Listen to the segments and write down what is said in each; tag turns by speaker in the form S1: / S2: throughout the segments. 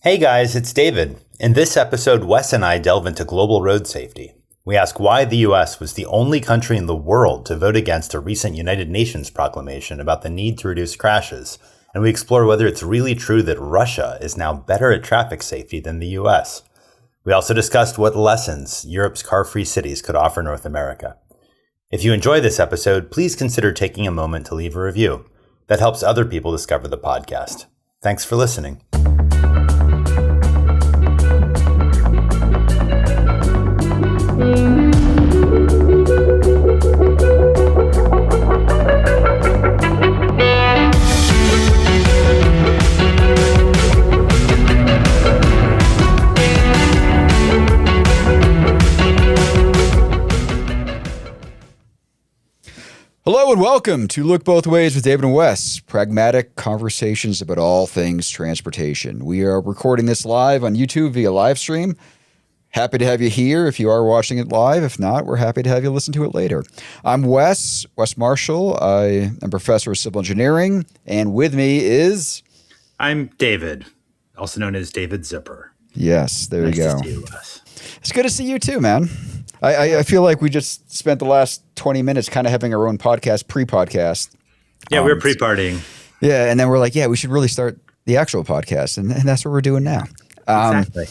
S1: Hey guys, it's David. In this episode, Wes and I delve into global road safety. We ask why the US was the only country in the world to vote against a recent United Nations proclamation about the need to reduce crashes, and we explore whether it's really true that Russia is now better at traffic safety than the US. We also discussed what lessons Europe's car-free cities could offer North America. If you enjoy this episode, please consider taking a moment to leave a review. That helps other people discover the podcast. Thanks for listening.
S2: Hello and welcome to Look Both Ways with David and Wes, pragmatic conversations about all things transportation. We are recording this live on YouTube via live stream. Happy to have you here if you are watching it live. If not, we're happy to have you listen to it later. I'm Wes Marshall. I am professor of civil engineering, and with me is...
S1: I'm David, also known as David Zipper.
S2: Yes, there you go.
S1: Nice to see you, Wes.
S2: It's good to see you too, man. I feel like we just spent the last 20 minutes kind of having our own podcast, pre-podcast.
S1: Yeah, we were pre-partying.
S2: Yeah, and then we're like, yeah, we should really start the actual podcast, and that's what we're doing now.
S1: Exactly.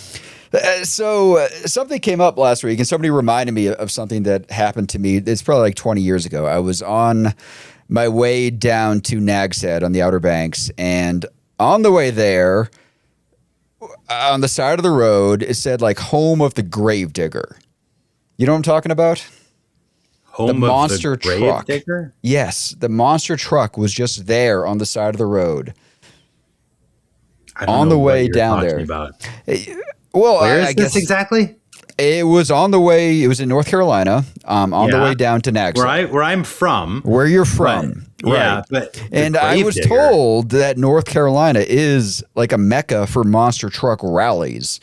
S2: So something came up last week, and somebody reminded me of something that happened to me. It's probably like 20 years ago. I was on my way down to Nags Head on the Outer Banks, and on the way there, on the side of the road, it said like home of the gravedigger. You know what I'm talking about?
S1: Home
S2: the
S1: of
S2: monster
S1: the
S2: truck.
S1: gravedigger?
S2: Yes, the monster truck was just there on the side of the road.
S1: I don't
S2: on
S1: know
S2: the way
S1: what you're
S2: down
S1: talking
S2: there.
S1: About.
S2: Well,
S1: Where is
S2: I
S1: this
S2: guess
S1: exactly?
S2: It was on the way. It was in North Carolina, on the way down to Nags Head.
S1: Where I'm from.
S2: Where you're from.
S1: Right. Yeah,
S2: right.
S1: but
S2: and I was told that North Carolina is like a mecca for monster truck rallies.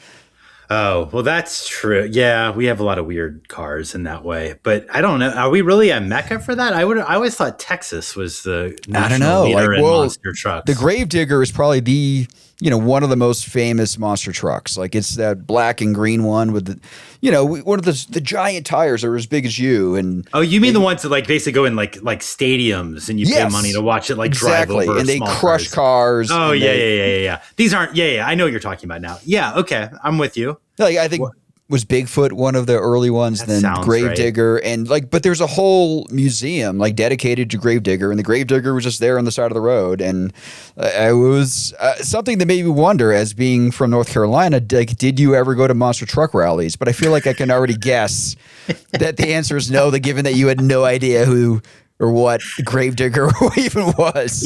S1: Oh, well, that's true. Yeah, we have a lot of weird cars in that way, but I don't know. Are we really a mecca for that? I always thought Texas was the national leader in monster trucks.
S2: The Gravedigger is probably the one of the most famous monster trucks. Like it's that black and green one with the one of the giant tires that are as big as you. And
S1: oh, you mean the ones that like basically go in like stadiums and you pay money to watch it like drive over
S2: and they
S1: small
S2: crush cars.
S1: Oh yeah. These aren't. Yeah. I know what you're talking about now. Yeah. Okay, I'm with you.
S2: Like I think was Bigfoot one of the early ones, then Gravedigger, right. And but there's a whole museum like dedicated to Gravedigger, and the Gravedigger was just there on the side of the road, and it was something that made me wonder, as being from North Carolina, like, did you ever go to monster truck rallies? But I feel like I can already guess that the answer is no, given that you had no idea who or what Gravedigger even was.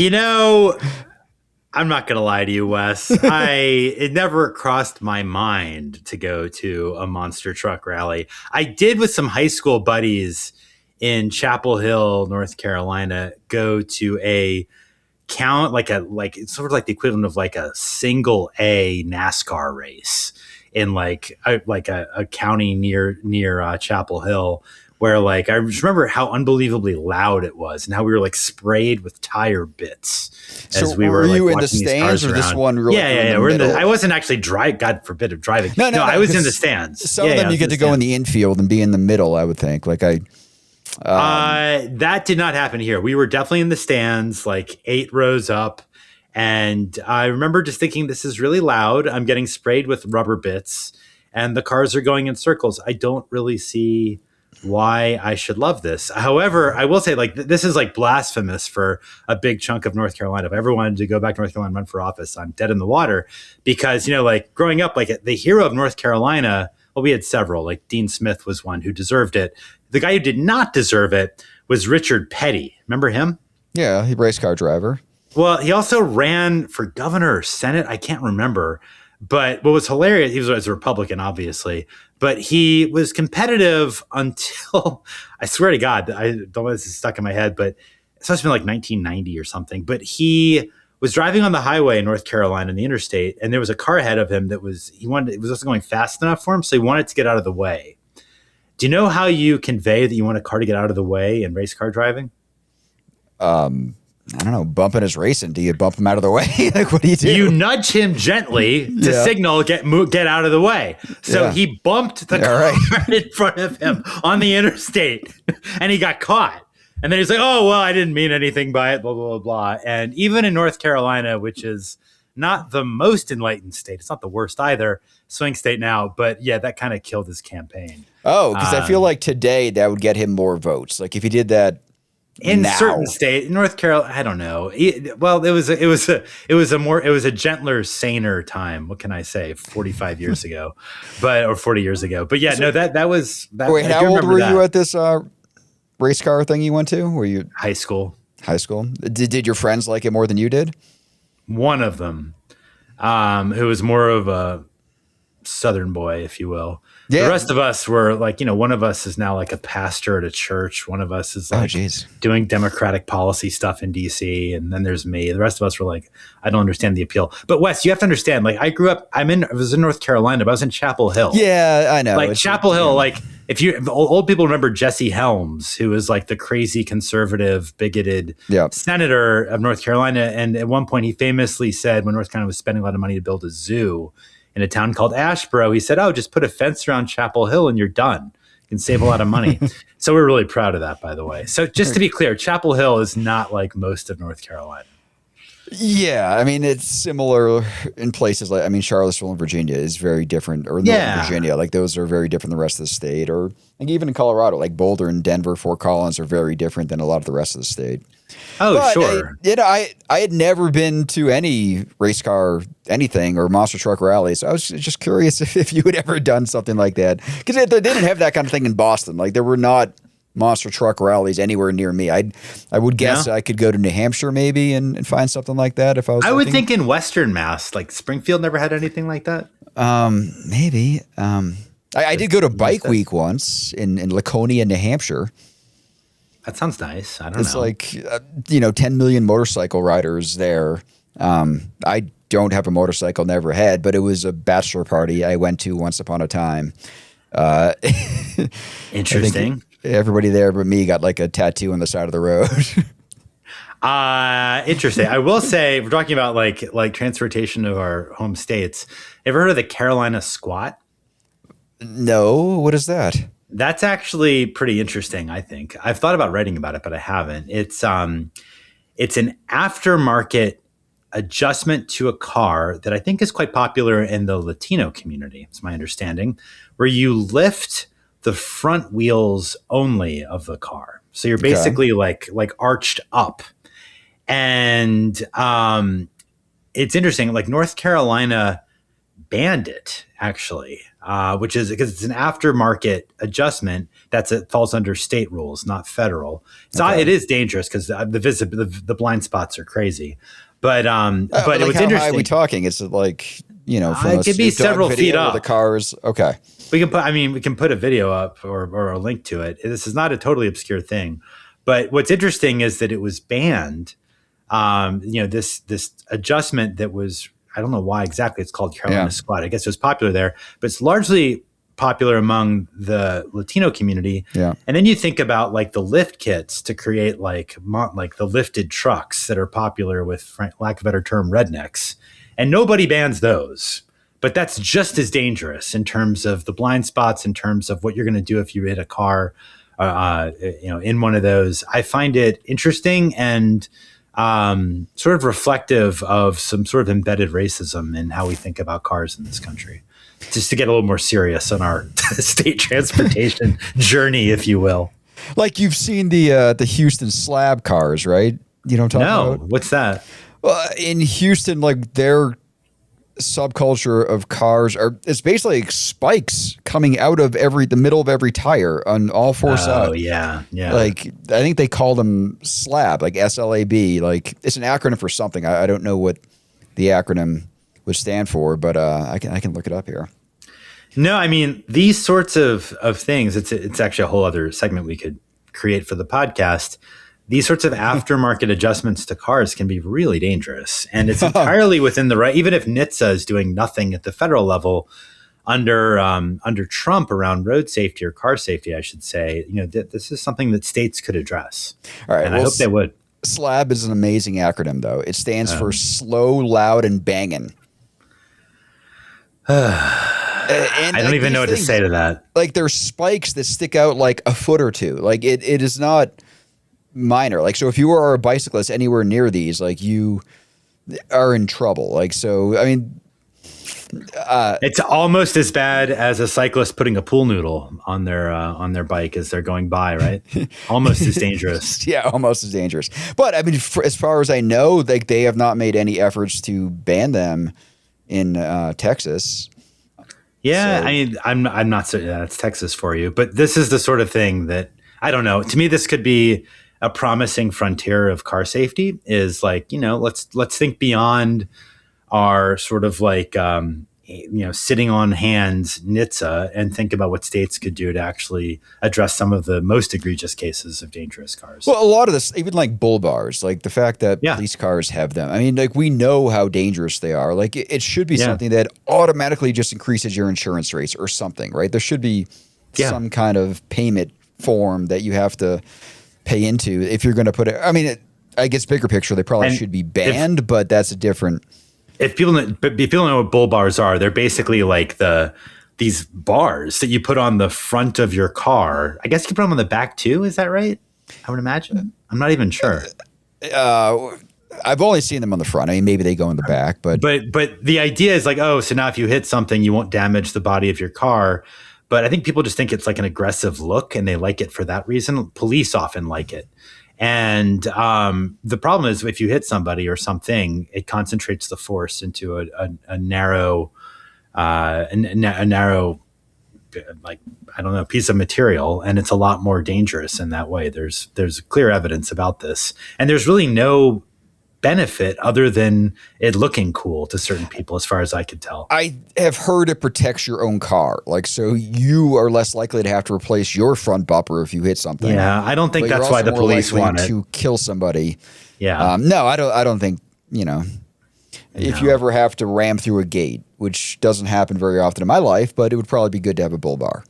S1: I'm not going to lie to you, Wes. It never crossed my mind to go to a monster truck rally. I did with some high school buddies in Chapel Hill, North Carolina, go to a it's sort of like the equivalent of like a single A NASCAR race in like a county near Chapel Hill. Where like I just remember how unbelievably loud it was and how we were like sprayed with tire bits as we were like
S2: you
S1: watching
S2: in the stands
S1: or
S2: this one?
S1: Yeah. We're in I wasn't actually God forbid of driving. No, I was in the stands.
S2: Some of them you get to go in the infield and be in the middle. I would think
S1: that did not happen here. We were definitely in the stands, like 8 rows up. And I remember just thinking, this is really loud. I'm getting sprayed with rubber bits and the cars are going in circles. I don't really see why I should love this. However, I will say like this is like blasphemous for a big chunk of North Carolina. If I ever wanted to go back to North Carolina and run for office, I'm dead in the water because, like growing up, like the hero of North Carolina, well, we had several, like Dean Smith was one who deserved it. The guy who did not deserve it was Richard Petty. Remember him?
S2: Yeah. He race car driver.
S1: Well, he also ran for governor or Senate. I can't remember. But what was hilarious, he was a Republican, obviously, but he was competitive until, I swear to God, I don't know if this is stuck in my head, but it's supposed to be like 1990 or something. But he was driving on the highway in North Carolina, in the interstate, and there was a car ahead of him it was also going fast enough for him, so he wanted to get out of the way. Do you know how you convey that you want a car to get out of the way in race car driving?
S2: I don't know, bumping is racing. Do you bump him out of the way? Like, what do you do?
S1: You nudge him gently to signal, get out of the way. So he bumped the car in front of him on the interstate, and he got caught. And then he's like, oh, well, I didn't mean anything by it, blah, blah, blah, blah. And even in North Carolina, which is not the most enlightened state, it's not the worst either, swing state now, but yeah, that kind of killed his campaign.
S2: Oh, because I feel like today that would get him more votes. Like if he did that
S1: in certain states, North Carolina, I don't know. It was a gentler, saner time. What can I say? 45 years ago, or 40 years ago. But yeah, no, that was that.
S2: Wait, how old were you at this race car thing you went to? Were you
S1: high school?
S2: High school. Did your friends like it more than you did?
S1: One of them, who was more of a Southern boy, if you will. Yeah. The rest of us were like, one of us is now like a pastor at a church. One of us is like doing democratic policy stuff in DC. And then there's me. The rest of us were like, I don't understand the appeal. But Wes, you have to understand, like I grew up, I was in North Carolina, but I was in Chapel Hill.
S2: Yeah, I know.
S1: Like Chapel Hill, like if old people remember Jesse Helms, who was like the crazy conservative, bigoted senator of North Carolina. And at one point he famously said when North Carolina was spending a lot of money to build a zoo in a town called Asheboro, he said, oh, just put a fence around Chapel Hill and you're done. You can save a lot of money. So we're really proud of that, by the way. So just to be clear, Chapel Hill is not like most of North Carolina.
S2: Yeah, I mean, it's similar in places like, Charlottesville and Virginia is very different, or Northern Virginia, like those are very different than the rest of the state, or like even in Colorado, like Boulder and Denver, Fort Collins are very different than a lot of the rest of the state.
S1: Oh, but sure.
S2: I had never been to any race car anything or monster truck rallies. So I was just curious if you had ever done something like that. Because they didn't have that kind of thing in Boston. Like there were not monster truck rallies anywhere near me. I would guess I could go to New Hampshire maybe and find something like that if I was
S1: would think in Western Mass, like Springfield never had anything like that.
S2: Maybe. I did go to Bike Week once in Laconia, New Hampshire.
S1: That sounds nice. I don't know.
S2: It's like, 10 million motorcycle riders there. I don't have a motorcycle, never had, but it was a bachelor party I went to once upon a time.
S1: Interesting.
S2: Everybody there but me got like a tattoo on the side of the road.
S1: Interesting. I will say, we're talking about like transportation of our home states. Ever heard of the Carolina squat?
S2: No. What is that?
S1: That's actually pretty interesting, I think. I've thought about writing about it, but I haven't. It's an aftermarket adjustment to a car that I think is quite popular in the Latino community, it's my understanding, where you lift the front wheels only of the car. So you're basically like arched up. And it's interesting, like North Carolina banned it, actually. Which is because it's an aftermarket adjustment it falls under state rules, not federal. So it is dangerous because the blind spots are crazy. But it was interesting. How high
S2: are we talking? It's like from
S1: it could be several feet up.
S2: The cars, okay.
S1: We can put a video up or a link to it. This is not a totally obscure thing, but what's interesting is that it was banned. This adjustment that was. I don't know why exactly it's called Carolina Squat. I guess it was popular there, but it's largely popular among the Latino community. Yeah. And then you think about like the lift kits to create like the lifted trucks that are popular with, for lack of a better term, rednecks. And nobody bans those. But that's just as dangerous in terms of the blind spots, in terms of what you're going to do if you hit a car, in one of those. I find it interesting and sort of reflective of some sort of embedded racism in how we think about cars in this country. Just to get a little more serious on our state transportation journey, if you will.
S2: Like you've seen the Houston slab cars, right? You know what I'm talking about?
S1: No, what's that?
S2: Well, in Houston, like their subculture of cars it's basically like spikes coming out of the middle of every tire on all four sides.
S1: Oh yeah.
S2: Like I think they call them slab, like SLAB. Like it's an acronym for something. I don't know what the acronym would stand for, but I can look it up here.
S1: No, I mean these sorts of things. It's actually a whole other segment we could create for the podcast. These sorts of aftermarket adjustments to cars can be really dangerous. And it's entirely within the right, even if NHTSA is doing nothing at the federal level under Trump around road safety or car safety, I should say, this is something that states could address.
S2: All right.
S1: And I hope they would.
S2: SLAB is an amazing acronym, though. It stands for slow, loud, and banging.
S1: I don't even know what to say to that.
S2: Like, there's spikes that stick out like a foot or two. Like, it is not minor. Like, so if you are a bicyclist anywhere near these, like, you are in trouble. Like, so, I mean,
S1: it's almost as bad as a cyclist putting a pool noodle on their bike as they're going by, right? Almost as dangerous.
S2: Yeah, almost as dangerous. But I mean, as far as I know, like, they have not made any efforts to ban them in Texas.
S1: Yeah, so, I mean, I'm not certain that's Texas for you, but this is the sort of thing that I don't know. To me, this could be a promising frontier of car safety. Is like, let's think beyond our sort of like sitting on hands NHTSA and think about what states could do to actually address some of the most egregious cases of dangerous cars.
S2: Well, a lot of this, even like bull bars, like the fact that police cars have them. I mean, like, we know how dangerous they are. Like, it should be something that automatically just increases your insurance rates or something, right? There should be some kind of payment form that you have to pay into if you're going to put it. I mean, I guess bigger picture, they probably should be banned, but that's a different.
S1: If people know what bull bars are, they're basically like these bars that you put on the front of your car. I guess you can put them on the back too. Is that right? I would imagine. I'm not even sure.
S2: I've only seen them on the front. I mean, maybe they go in the back, but
S1: the idea is like, oh, so now if you hit something, you won't damage the body of your car. But I think people just think it's like an aggressive look, and they like it for that reason. Police often like it. And the problem is, if you hit somebody or something, it concentrates the force into a narrow, like, I don't know, piece of material, and it's a lot more dangerous in that way. There's clear evidence about this, and there's really no benefit other than it looking cool to certain people, as far as I could tell.
S2: I have heard it protects your own car, like, so you are less likely to have to replace your front bumper if you hit something.
S1: Yeah, I don't think that's why the police want it
S2: to kill somebody.
S1: Yeah,
S2: no, I don't think if you ever have to ram through a gate, which doesn't happen very often in my life, but it would probably be good to have a bull bar.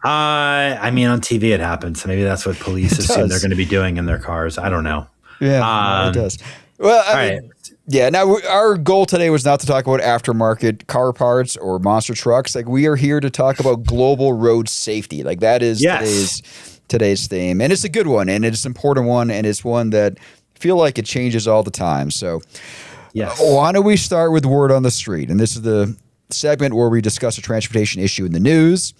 S1: I mean, on TV it happens, so maybe that's what police assume they're going to be doing in their cars. I don't know.
S2: Yeah, it does. Well, I mean, yeah. Now, our goal today was not to talk about aftermarket car parts or monster trucks. Like, we are here to talk about global road safety. Like, that is today's theme, and it's a good one, and it's an important one, and it's one that I feel like it changes all the time. So, why don't we start with word on the street? And this is the segment where we discuss a transportation issue in the news.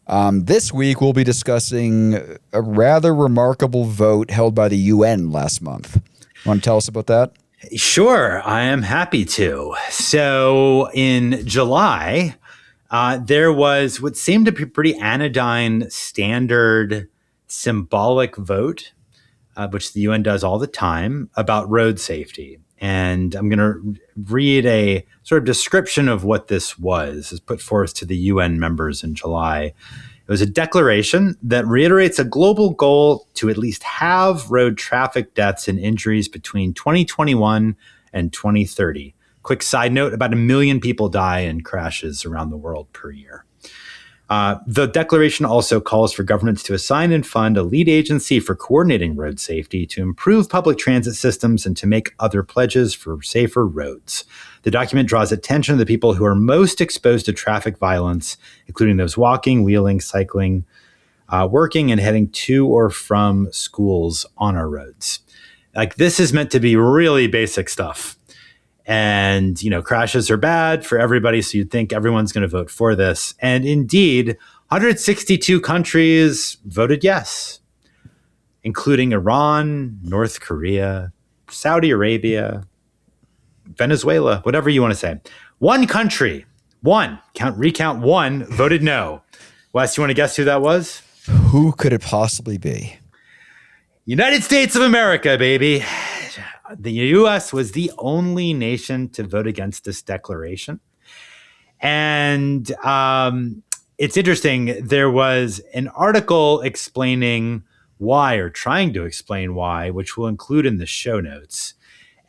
S2: This week, we'll be discussing a rather remarkable vote held by the UN last month. Want to tell us about that?
S1: Sure, I am happy to. So in July, there was what seemed to be a pretty anodyne, standard, symbolic vote, which the UN does all the time, about road safety. And I'm going to read a sort of description of what this was, as put forth to the UN members in July. It was a declaration that reiterates a global goal to at least halve road traffic deaths and injuries between 2021 and 2030. Quick side note, about 1 million people die in crashes around the world per year. The declaration also calls for governments to assign and fund a lead agency for coordinating road safety, to improve public transit systems, and to make other pledges for safer roads. The document draws attention to the people who are most exposed to traffic violence, including those walking, wheeling, cycling, working, and heading to or from schools on our roads. Like, this is meant to be really basic stuff. And, crashes are bad for everybody, so you'd think everyone's going to vote for this. And indeed, 162 countries voted yes, including Iran, North Korea, Saudi Arabia, Venezuela, whatever you want to say. One country, recount one, voted no. Wes, you want to guess who that was?
S2: Who could it possibly be?
S1: United States of America, baby. The U.S. was the only nation to vote against this declaration. And it's interesting. There was an article explaining why, or trying to explain why, which we'll include in the show notes.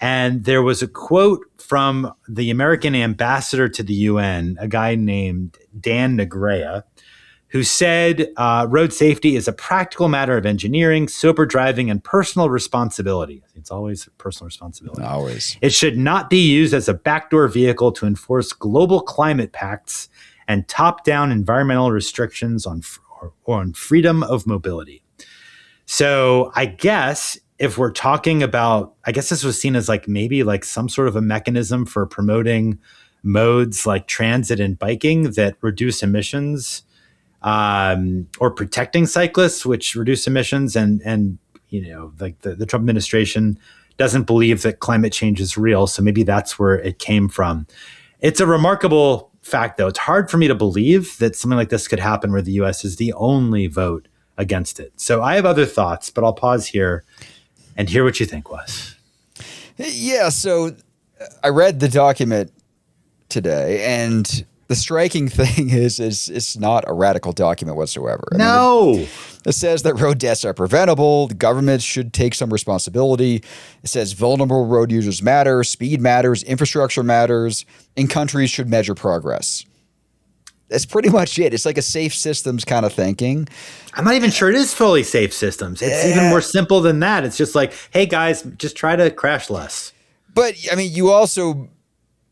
S1: And there was a quote from the American ambassador to the UN, a guy named Dan Negrea, who said road safety is a practical matter of engineering, sober driving, and personal responsibility. It's always personal responsibility.
S2: Always.
S1: It should not be used as a backdoor vehicle to enforce global climate pacts and top-down environmental restrictions on freedom of mobility. So I guess if we're talking about, I guess this was seen as like maybe like some sort of a mechanism for promoting modes like transit and biking that reduce emissions, or protecting cyclists, which reduce emissions. And like the Trump administration doesn't believe that climate change is real. So maybe that's where it came from. It's a remarkable fact, though. It's hard for me to believe that something like this could happen where the U.S. is the only vote against it. So I have other thoughts, but I'll pause here and hear what you think, Wes.
S2: Yeah, so I read the document today, and the striking thing is it's not a radical document whatsoever. It says that road deaths are preventable. The government should take some responsibility. It says vulnerable road users matter, speed matters, infrastructure matters, and countries should measure progress. That's pretty much it. It's like a safe systems kind of thinking.
S1: I'm not even sure it is fully safe systems. It's even more simple than that. It's just like, hey, guys, just try to crash less.
S2: But, I mean, you also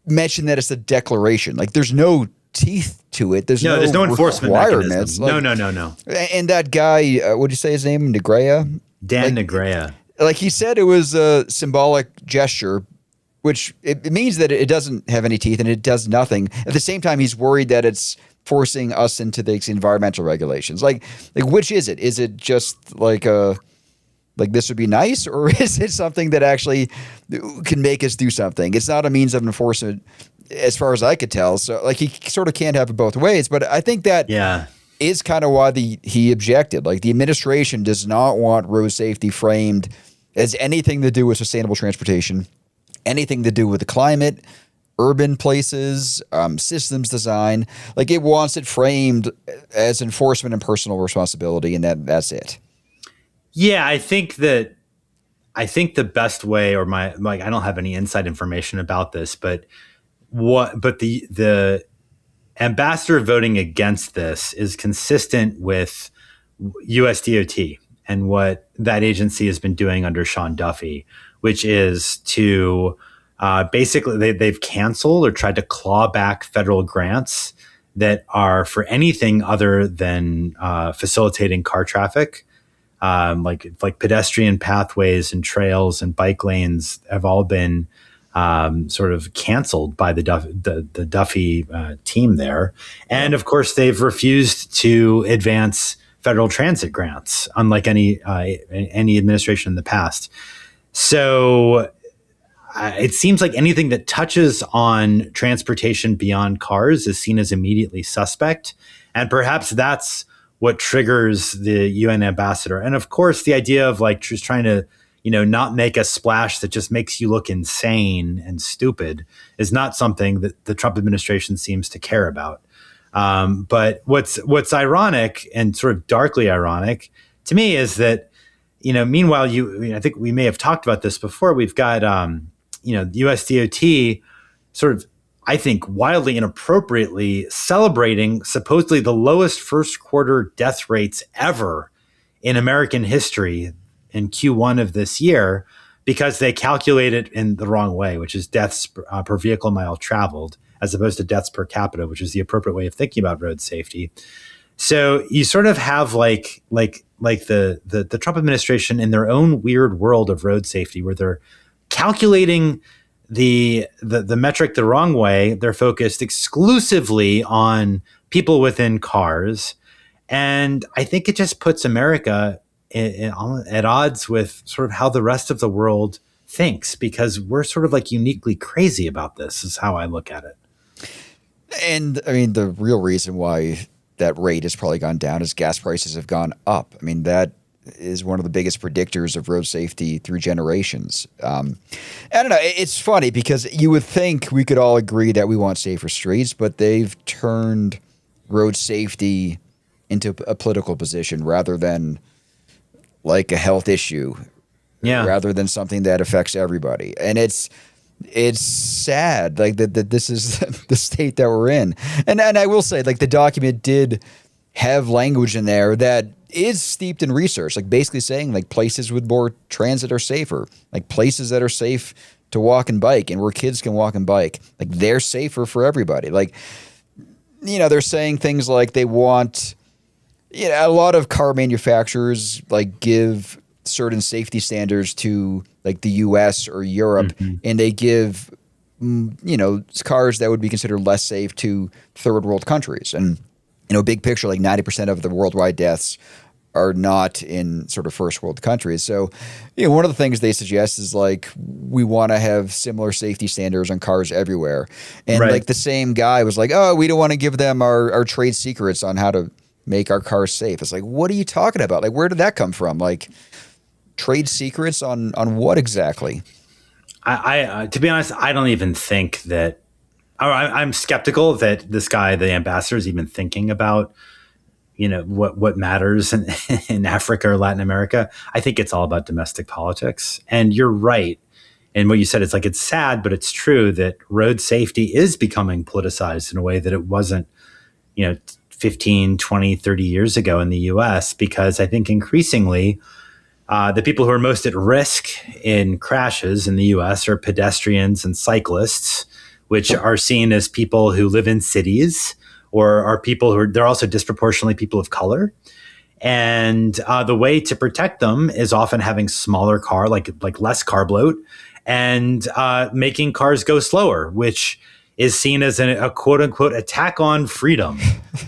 S2: mentioned that it's a declaration. Like, there's no teeth to it. There's no
S1: enforcement mechanism.
S2: Like,
S1: no.
S2: And that guy, what did you say his name? Negrea?
S1: Dan Negrea.
S2: Like, he said it was a symbolic gesture, which it means that it doesn't have any teeth and it does nothing. At the same time, he's worried that it's forcing us into these environmental regulations. Like which is it? Is it just like this would be nice, or is it something that actually can make us do something? It's not a means of enforcement as far as I could tell. So like he sort of can't have it both ways. But I think that is kind of why he objected. Like the administration does not want road safety framed as anything to do with sustainable transportation, anything to do with the climate, urban places, systems design. Like it wants it framed as enforcement and personal responsibility, and that's it.
S1: Yeah, I think the best way, or I don't have any inside information about this, but the ambassador voting against this is consistent with US DOT and what that agency has been doing under Sean Duffy, which is to basically they've canceled or tried to claw back federal grants that are for anything other than facilitating car traffic. Like pedestrian pathways and trails and bike lanes have all been sort of canceled by the Duffy team there. And of course, they've refused to advance federal transit grants, unlike any administration in the past. So it seems like anything that touches on transportation beyond cars is seen as immediately suspect. And perhaps that's what triggers the UN ambassador. And of course, the idea of like just trying to, not make a splash that just makes you look insane and stupid is not something that the Trump administration seems to care about. But what's ironic and sort of darkly ironic to me is that, meanwhile, I think we may have talked about this before. We've got, the US DOT sort of, I think, wildly inappropriately celebrating supposedly the lowest first quarter death rates ever in American history in Q1 of this year, because they calculate it in the wrong way, which is deaths per vehicle mile traveled, as opposed to deaths per capita, which is the appropriate way of thinking about road safety. So you sort of have like the Trump administration in their own weird world of road safety, where they're calculating the metric the wrong way. They're focused exclusively on people within cars. And I think it just puts America at odds with sort of how the rest of the world thinks, because we're sort of like uniquely crazy about this, is how I look at it.
S2: And I mean, the real reason why that rate has probably gone down is gas prices have gone up. I mean, that is one of the biggest predictors of road safety through generations. I don't know. It's funny because you would think we could all agree that we want safer streets, but they've turned road safety into a political position rather than like a health issue, rather than something that affects everybody. And it's sad, like that this is the state that we're in. And I will say, like, the document did have language in there that is steeped in research, like basically saying like places with more transit are safer, like places that are safe to walk and bike and where kids can walk and bike, like they're safer for everybody. Like, they're saying things like they want, a lot of car manufacturers like give certain safety standards to like the US or Europe,
S1: Mm-hmm.
S2: and they give, cars that would be considered less safe to third world countries. And, big picture, like 90% of the worldwide deaths are not in sort of first world countries. So, one of the things they suggest is like, we want to have similar safety standards on cars everywhere. And like the same guy was like, oh, we don't want to give them our trade secrets on how to make our cars safe. It's like, what are you talking about? Like, where did that come from? Like, trade secrets on what exactly?
S1: I to be honest, I don't even think that, or I'm skeptical that this guy, the ambassador, is even thinking about, what matters in Africa or Latin America. I think it's all about domestic politics. And you're right. And what you said, it's like, it's sad, but it's true that road safety is becoming politicized in a way that it wasn't, 15, 20, 30 years ago in the US, because I think increasingly the people who are most at risk in crashes in the US are pedestrians and cyclists, which are seen as people who live in cities, or are people who they're also disproportionately people of color. And the way to protect them is often having smaller car, like less car bloat, and making cars go slower, which is seen as a quote unquote attack on freedom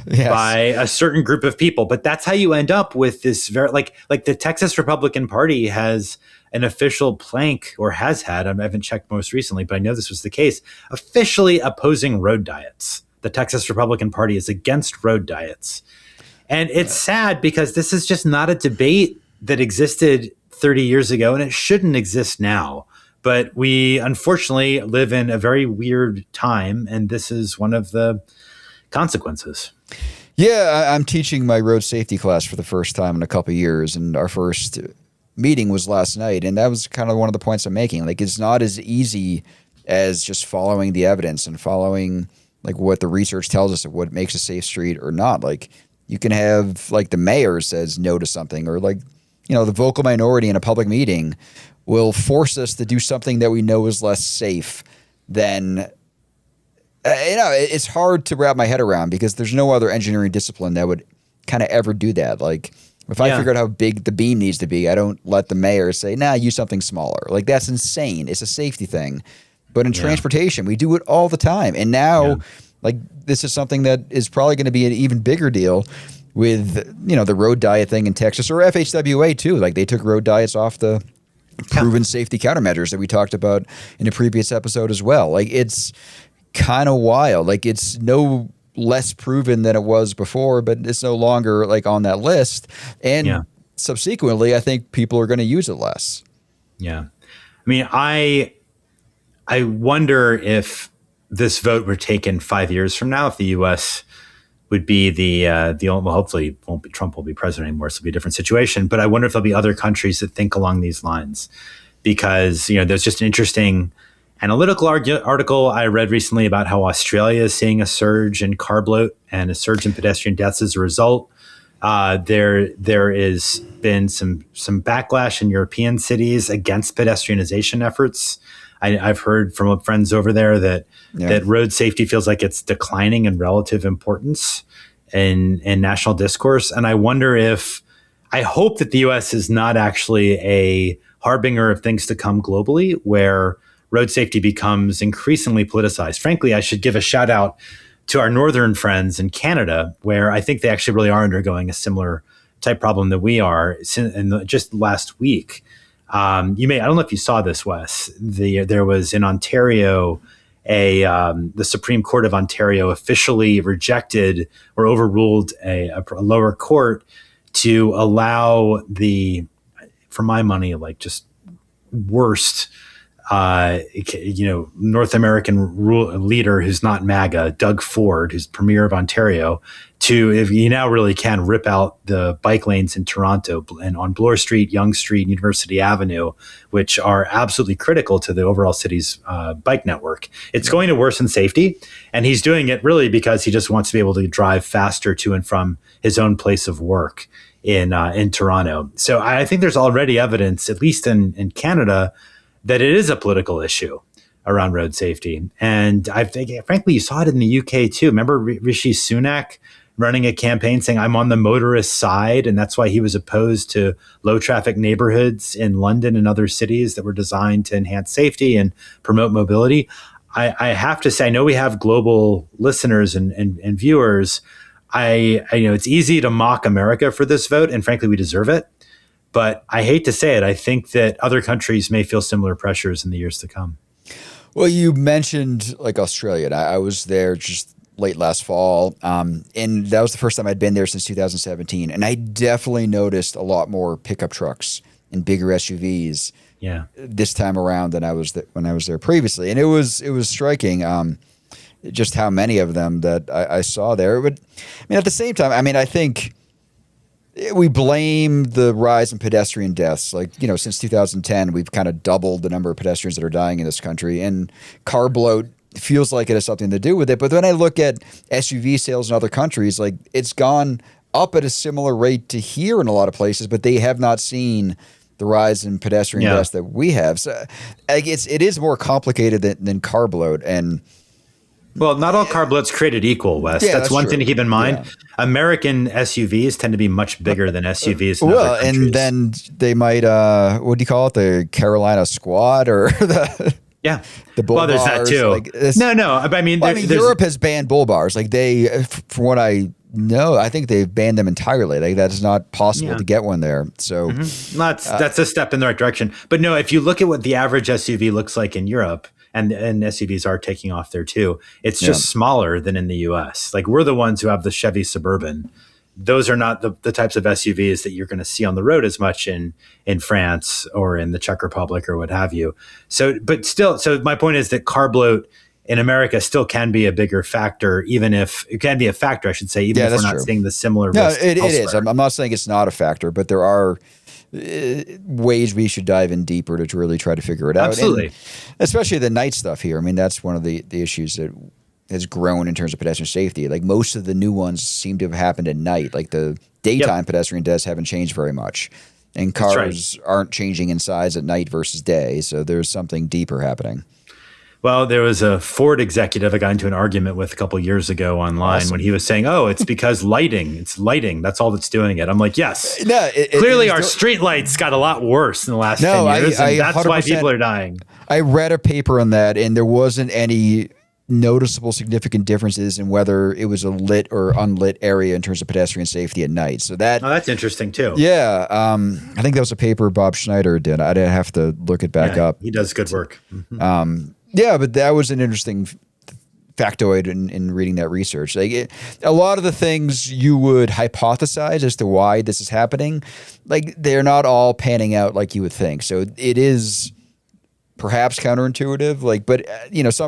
S2: Yes.
S1: by a certain group of people. But that's how you end up with this very, like the Texas Republican Party has an official plank, or has had, I haven't checked most recently, but I know this was the case, officially opposing road diets. The Texas Republican Party is against road diets. And it's sad because this is just not a debate that existed 30 years ago, and it shouldn't exist now. But we unfortunately live in a very weird time, and this is one of the consequences.
S2: Yeah, I'm teaching my road safety class for the first time in a couple of years, and our first meeting was last night, and that was kind of one of the points I'm making. Like, it's not as easy as just following the evidence and following like what the research tells us of what makes a safe street or not. Like, you can have like the mayor says no to something, or like, the vocal minority in a public meeting will force us to do something that we know is less safe than, it's hard to wrap my head around, because there's no other engineering discipline that would kind of ever do that. Like, if I figure out how big the beam needs to be, I don't let the mayor say, nah, use something smaller. Like, that's insane. It's a safety thing. But in transportation, we do it all the time. And now, like, this is something that is probably going to be an even bigger deal with, the road diet thing in Texas, or FHWA too. Like, they took road diets off the proven safety countermeasures that we talked about in a previous episode as well. Like, it's kind of wild. Like, it's no less proven than it was before, but it's no longer like on that list. And subsequently, I think people are going to use it less. Yeah.
S1: I mean, I wonder if this vote were taken 5 years from now, if the U.S. would be the only, well, hopefully it won't be, Trump will be president anymore, so it'll be a different situation. But I wonder if there'll be other countries that think along these lines, because, there's just an interesting analytical article I read recently about how Australia is seeing a surge in car bloat and a surge in pedestrian deaths as a result. There is been some backlash in European cities against pedestrianization efforts. I've heard from friends over there that road safety feels like it's declining in relative importance in national discourse. And I hope that the U.S. is not actually a harbinger of things to come globally, where road safety becomes increasingly politicized. Frankly, I should give a shout out to our northern friends in Canada, where I think they actually really are undergoing a similar type problem that we are. Just last week, I don't know if you saw this, Wes. There was in Ontario, the Supreme Court of Ontario officially rejected or overruled a lower court to allow for my money, like just worst North American leader who's not MAGA, Doug Ford, who's premier of Ontario, to, if you now really can, rip out the bike lanes in Toronto and on Bloor Street, Yonge Street, University Avenue, which are absolutely critical to the overall city's bike network. It's going to worsen safety, and he's doing it really because he just wants to be able to drive faster to and from his own place of work in Toronto. So I think there's already evidence, at least in Canada, that it is a political issue around road safety. And I think, frankly, you saw it in the UK too. Remember Rishi Sunak running a campaign saying, I'm on the motorist side. And that's why he was opposed to low traffic neighborhoods in London and other cities that were designed to enhance safety and promote mobility. I have to say, I know we have global listeners and viewers. I it's easy to mock America for this vote, and frankly, we deserve it. But I hate to say it, I think that other countries may feel similar pressures in the years to come.
S2: Well, you mentioned like Australia. I was there just late last fall, and that was the first time I'd been there since 2017. And I definitely noticed a lot more pickup trucks and bigger SUVs this time around than I was when I was there previously. And it was striking just how many of them that I saw there. But I mean, at the same time, I think we blame the rise in pedestrian deaths. Like, since 2010, we've kind of doubled the number of pedestrians that are dying in this country. And car bloat feels like it has something to do with it. But when I look at SUV sales in other countries, like it's gone up at a similar rate to here in a lot of places, but they have not seen the rise in pedestrian deaths that we have. So it is more complicated than car bloat. And
S1: well, not all car bloat's created equal, Wes.
S2: Yeah,
S1: that's one
S2: true.
S1: thing to keep in mind. Yeah. American SUVs tend to be much bigger than SUVs in other countries.
S2: And then they might, what do you call it? The Carolina Squad or the bull
S1: well, there's
S2: bars.
S1: that too. No. I mean,
S2: Europe has banned bull bars. Like from what I know, I think they've banned them entirely. Like that is not possible to get one there. So
S1: that's a step in the right direction. But no, if you look at what the average SUV looks like in Europe, and SUVs are taking off there too, it's just smaller than in the US. Like we're the ones who have the Chevy Suburban. Those are not the types of SUVs that you're going to see on the road as much in France or in the Czech Republic or what have you. So my point is that car bloat in America still can be a bigger factor, even if it can be a factor, I should say, even if we're not seeing the similar risk.
S2: No, it is. I'm not saying it's not a factor, but there are ways we should dive in deeper to really try to figure it out.
S1: Absolutely.
S2: And especially the night stuff here. I mean, that's one of the issues that has grown in terms of pedestrian safety. Like most of the new ones seem to have happened at night. Like the daytime pedestrian deaths haven't changed very much. And cars aren't changing in size at night versus day. So there's something deeper happening.
S1: Well, there was a Ford executive I got into an argument with a couple of years ago online when he was saying, it's because lighting. It's lighting. That's all that's doing it. I'm like, yes. No, clearly our street lights got a lot worse in the last 10 years. And that's why people are dying.
S2: I read a paper on that, and there wasn't any noticeable significant differences in whether it was a lit or unlit area in terms of pedestrian safety at night. So that's
S1: interesting too.
S2: Yeah. I think that was a paper Bob Schneider did. I'd have to look it back up.
S1: He does good work.
S2: Mm-hmm. But that was an interesting factoid in reading that research. Like a lot of the things you would hypothesize as to why this is happening, like they're not all panning out like you would think. So it is perhaps counterintuitive. Like, but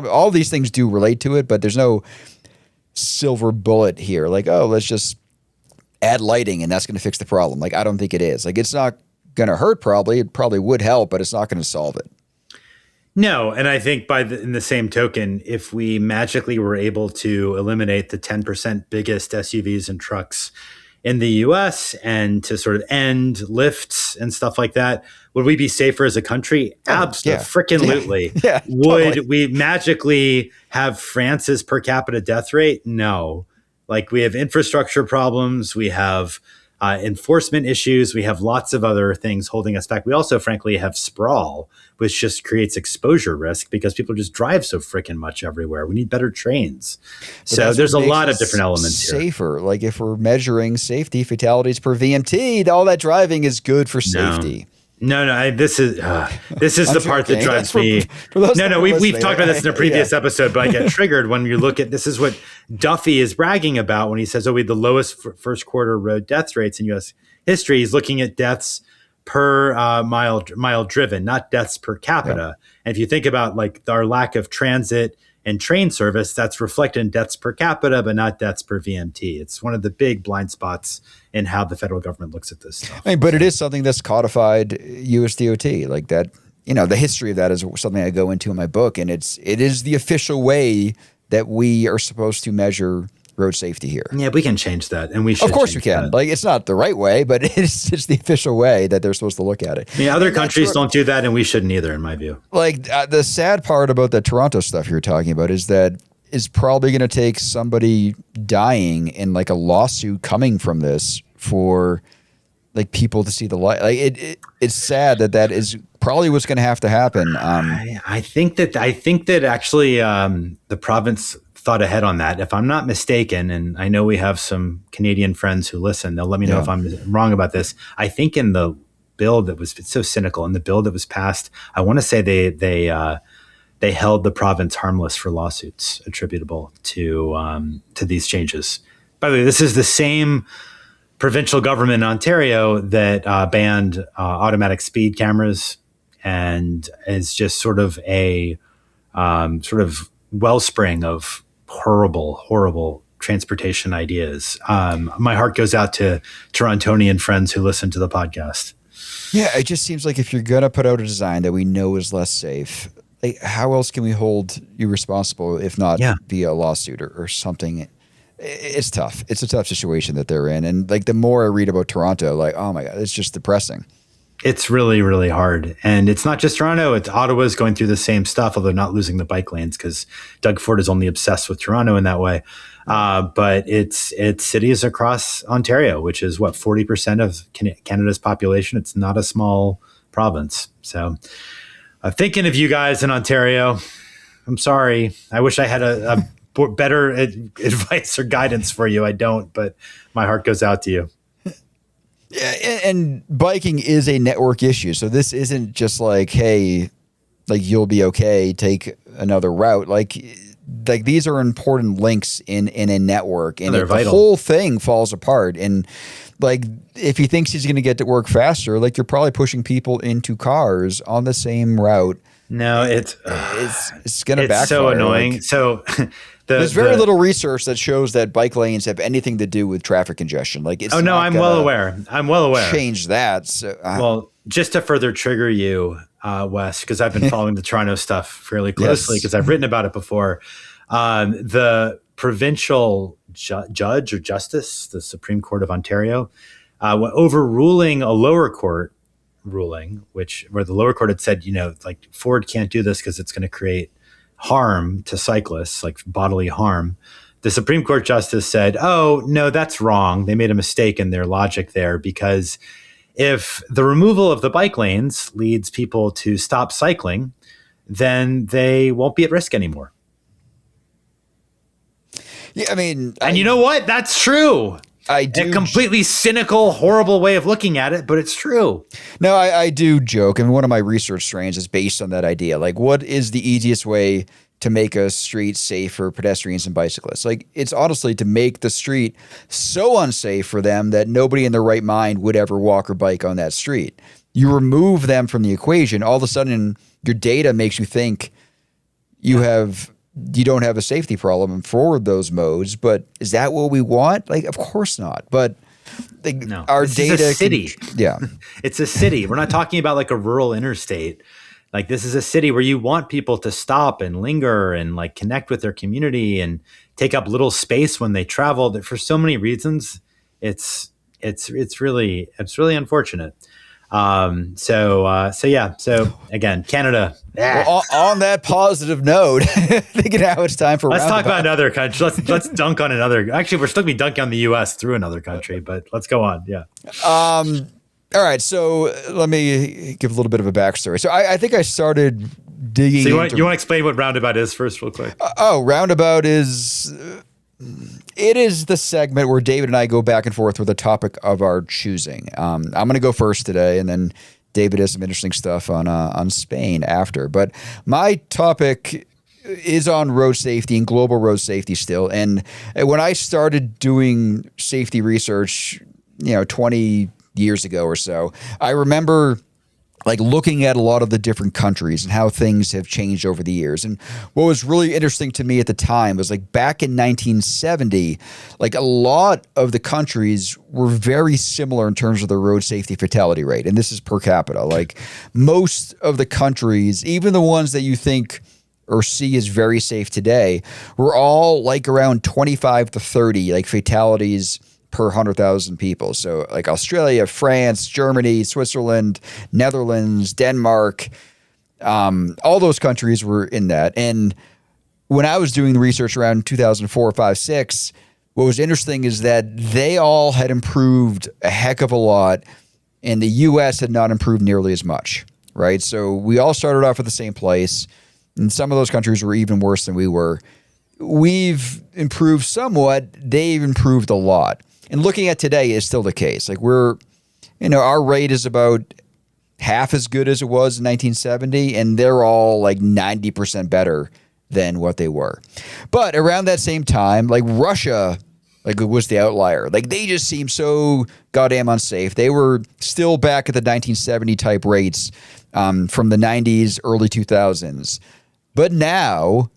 S2: all these things do relate to it, but there's no silver bullet here. Like, let's just add lighting and that's going to fix the problem. Like, I don't think it is. Like, it's not going to hurt. Probably it probably would help, but it's not going to solve it.
S1: No, and I think in the same token, if we magically were able to eliminate the 10% biggest SUVs and trucks in the US and to sort of end lifts and stuff like that, would we be safer as a country? Absolutely. Would we magically have France's per capita death rate? No. Like we have infrastructure problems, we have enforcement issues, we have lots of other things holding us back. We also, frankly, have sprawl, which just creates exposure risk because people just drive so freaking much everywhere. We need better trains. So there's a lot of different elements here.
S2: Safer. Like if we're measuring safety, fatalities per VMT, all that driving is good for safety.
S1: No. This is the part that drives me. We've talked about this in a previous episode, but I get triggered when you look at this is what Duffy is bragging about when he says, we had the lowest first quarter road death rates in U.S. history. He's looking at deaths per mile driven, not deaths per capita. And if you think about like our lack of transit and train service, that's reflected in deaths per capita, but not deaths per VMT. It's one of the big blind spots in how the federal government looks at this stuff.
S2: I mean, but it is something that's codified USDOT, like that. The history of that is something I go into in my book, and it is the official way that we are supposed to measure road safety here.
S1: Yeah, we can change that, and we should.
S2: Of course we can.
S1: That.
S2: Like, it's not the right way, but it's the official way that they're supposed to look at it.
S1: Yeah, other countries don't do that, and we shouldn't either, in my view.
S2: Like, the sad part about the Toronto stuff you're talking about is that it's probably going to take somebody dying in like a lawsuit coming from this for like people to see the light. Like, it's sad that is probably what's going to have to happen.
S1: I think that actually the province thought ahead on that, if I'm not mistaken, and I know we have some Canadian friends who listen. They'll let me know if I'm wrong about this. I think in the bill that was, it's so cynical, in the bill that was passed, I want to say they held the province harmless for lawsuits attributable to these changes. By the way, this is the same provincial government in Ontario that banned automatic speed cameras, and is just sort of a sort of wellspring of horrible transportation ideas. My heart goes out to Torontonian friends who listen to the podcast.
S2: Yeah, it just seems like if you're going to put out a design that we know is less safe, like, how else can we hold you responsible if not via a lawsuit or something? It's tough. It's a tough situation that they're in. And like, the more I read about Toronto, like, oh my God, it's just depressing. It's
S1: really, really hard. And it's not just Toronto. It's Ottawa's going through the same stuff, although not losing the bike lanes because Doug Ford is only obsessed with Toronto in that way. But it's cities across Ontario, which is 40% of Canada's population. It's not a small province. So I'm thinking of you guys in Ontario. I'm sorry. I wish I had a better advice or guidance for you. I don't, but my heart goes out to you.
S2: Yeah, and biking is a network issue. So this isn't just like, hey, like, you'll be okay, take another route. Like these are important links in a network, and the whole thing falls apart. And like, if he thinks he's going to get to work faster, like, you're probably pushing people into cars on the same route.
S1: No, it's
S2: going to backfire.
S1: It's so annoying.
S2: Like,
S1: so
S2: there's very little research that shows that bike lanes have anything to do with traffic congestion. Like, it's
S1: I'm well aware.
S2: Change that. So,
S1: well, just to further trigger you, Wes, because I've been following the Toronto stuff fairly closely because I've written about it before. The provincial judge or justice, the Supreme Court of Ontario, overruling a lower court ruling, where the lower court had said, like, Ford can't do this because it's going to create harm to cyclists, like bodily harm. The Supreme Court justice said, oh, no, that's wrong. They made a mistake in their logic there, because if the removal of the bike lanes leads people to stop cycling, then they won't be at risk anymore.
S2: Yeah, I mean...
S1: you know what? That's true.
S2: I do.
S1: A completely cynical, horrible way of looking at it, but it's true.
S2: No, I do joke. And one of my research strands is based on that idea. Like, what is the easiest way to make a street safe for pedestrians and bicyclists? Like, it's honestly to make the street so unsafe for them that nobody in their right mind would ever walk or bike on that street. You remove them from the equation, all of a sudden your data makes you think you don't have a safety problem for those modes. But is that what we want? Like, of course not. But
S1: no,
S2: our data
S1: is a city.
S2: Yeah.
S1: It's a city. We're not talking about like a rural interstate. Like, this is a city where you want people to stop and linger and like connect with their community and take up little space when they travel. For so many reasons, it's really unfortunate. So again, Canada.
S2: Well, on that positive note, I think now it's time for.
S1: Let's talk about another country. Let's dunk on another. Actually, we're still gonna be dunking on the U.S. through another country, but let's go on. Yeah.
S2: All right, so let me give a little bit of a backstory. So I think I started digging.
S1: So you want to explain what Roundabout is first, real quick?
S2: Roundabout is. It is the segment where David and I go back and forth with a topic of our choosing. I'm going to go first today, and then David has some interesting stuff on Spain after. But my topic is on road safety and global road safety still. And when I started doing safety research, 20 years ago or so, I remember like looking at a lot of the different countries and how things have changed over the years. And what was really interesting to me at the time was like back in 1970, like a lot of the countries were very similar in terms of the road safety fatality rate. And this is per capita. Like most of the countries, even the ones that you think or see as very safe today, were all like around 25 to 30 like fatalities per 100,000 people. So like Australia, France, Germany, Switzerland, Netherlands, Denmark, all those countries were in that. And when I was doing the research around 2004, 5, 6, what was interesting is that they all had improved a heck of a lot and the US had not improved nearly as much, right? So we all started off at the same place and some of those countries were even worse than we were. We've improved somewhat. They've improved a lot. And looking at today is still the case. Like our rate is about half as good as it was in 1970, and they're all like 90% better than what they were. But around that same time, like Russia, like it was the outlier. Like they just seemed so goddamn unsafe. They were still back at the 1970 type rates from the 90s, early 2000s. But now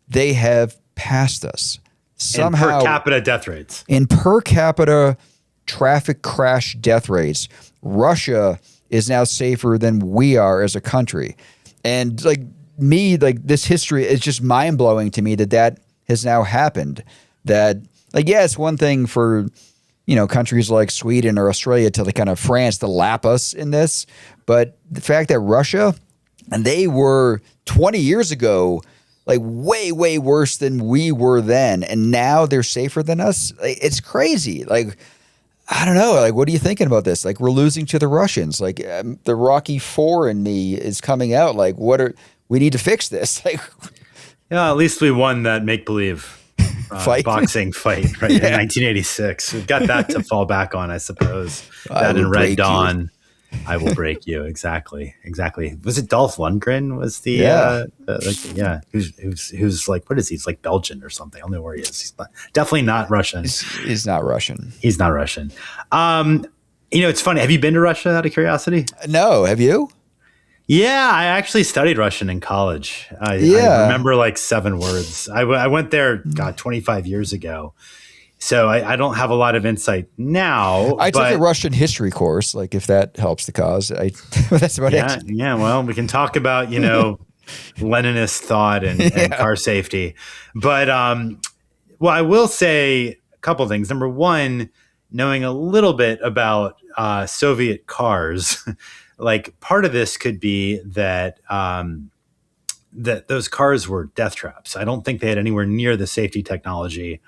S2: they have passed us. Somehow,
S1: in per capita death rates.
S2: In per capita traffic crash death rates, Russia is now safer than we are as a country. And like this history is just mind blowing to me that has now happened. That like, yeah, it's one thing for, countries like Sweden or Australia to kind of France to lap us in this. But the fact that Russia, and they were 20 years ago, like way, way worse than we were then. And now they're safer than us. Like, it's crazy. Like, I don't know. Like, what are you thinking about this? Like, we're losing to the Russians. Like, the Rocky IV in me is coming out. Like, we need to fix this. Like,
S1: yeah, at least we won that make-believe boxing fight right in 1986. We've got that to fall back on, I suppose. That in Red Dawn. I will break you. Exactly. Was it Dolph Lundgren? Was who's like, what is he? He's like Belgian or something. I don't know where he is. He's definitely not Russian.
S2: He's not Russian.
S1: He's not Russian. It's funny. Have you been to Russia out of curiosity?
S2: No. Have you?
S1: Yeah, I actually studied Russian in college. I remember like 7 words. I went there, 25 years ago. So I don't have a lot of insight now.
S2: I took a Russian history course, like if that helps the cause. That's about it.
S1: Yeah, well, we can talk about, Leninist thought and car safety. But, I will say a couple things. Number one, knowing a little bit about Soviet cars, like part of this could be that that those cars were death traps. I don't think they had anywhere near the safety technology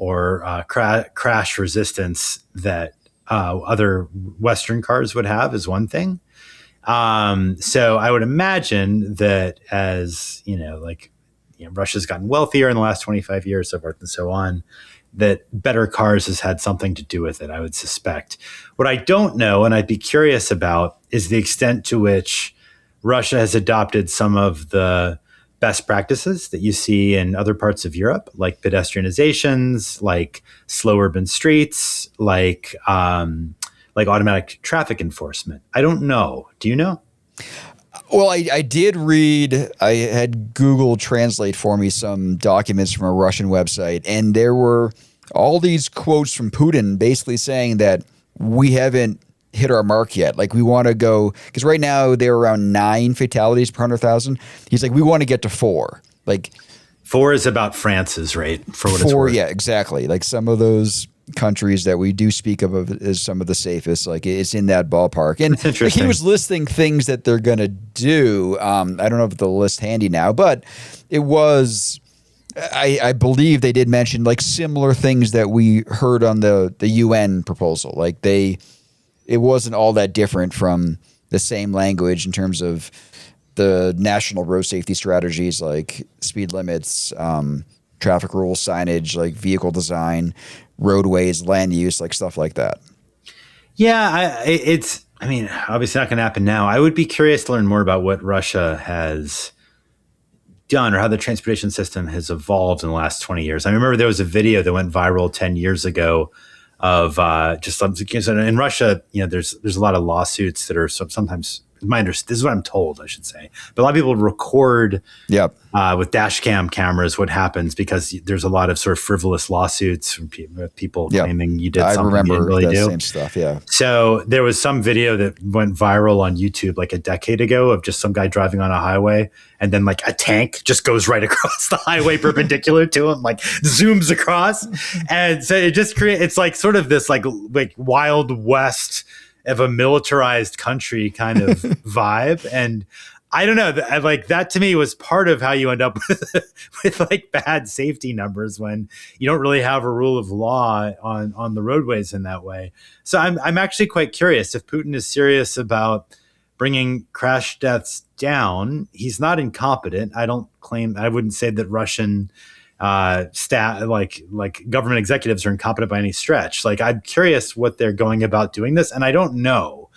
S1: or crash resistance that other Western cars would have is one thing. So I would imagine that as, Russia's gotten wealthier in the last 25 years, so forth and so on, that better cars has had something to do with it, I would suspect. What I don't know, and I'd be curious about, is the extent to which Russia has adopted some of the best practices that you see in other parts of Europe, like pedestrianizations, like slow urban streets, like automatic traffic enforcement. I don't know. Do you know?
S2: Well, I did read, I had Google translate for me some documents from a Russian website, and there were all these quotes from Putin basically saying that we haven't hit our mark yet. Like we want to go, because right now they're around 9 fatalities per 100,000. He's like, we want to get to 4. Like
S1: 4 is about France's rate for what it's worth.
S2: Yeah, exactly. Like some of those countries that we do speak of as some of the safest, like it's in that ballpark. And like, he was listing things that they're going to do. I don't know if the list handy now, but it was, I believe they did mention like similar things that we heard on the UN proposal. Like it wasn't all that different from the same language in terms of the national road safety strategies, like speed limits, traffic rules, signage, like vehicle design, roadways, land use, like stuff like that.
S1: Yeah, obviously not going to happen now. I would be curious to learn more about what Russia has done or how the transportation system has evolved in the last 20 years. I remember there was a video that went viral 10 years ago just in Russia, there's a lot of lawsuits that are sometimes this is what I'm told, I should say, but a lot of people record with dash cam cameras what happens because there's a lot of sort of frivolous lawsuits from people claiming you did something you didn't really do.
S2: Same stuff, yeah.
S1: So there was some video that went viral on YouTube like a decade ago of just some guy driving on a highway, and then like a tank just goes right across the highway perpendicular to him, like zooms across, and so it just it's like sort of this like Wild West of a militarized country kind of vibe. And I don't know, like that to me was part of how you end up with like bad safety numbers when you don't really have a rule of law on the roadways in that way. So I'm actually quite curious if Putin is serious about bringing crash deaths down. He's not incompetent. I wouldn't say that Russian staff, like government executives, are incompetent by any stretch. Like, I'm curious what they're going about doing this, and I don't know.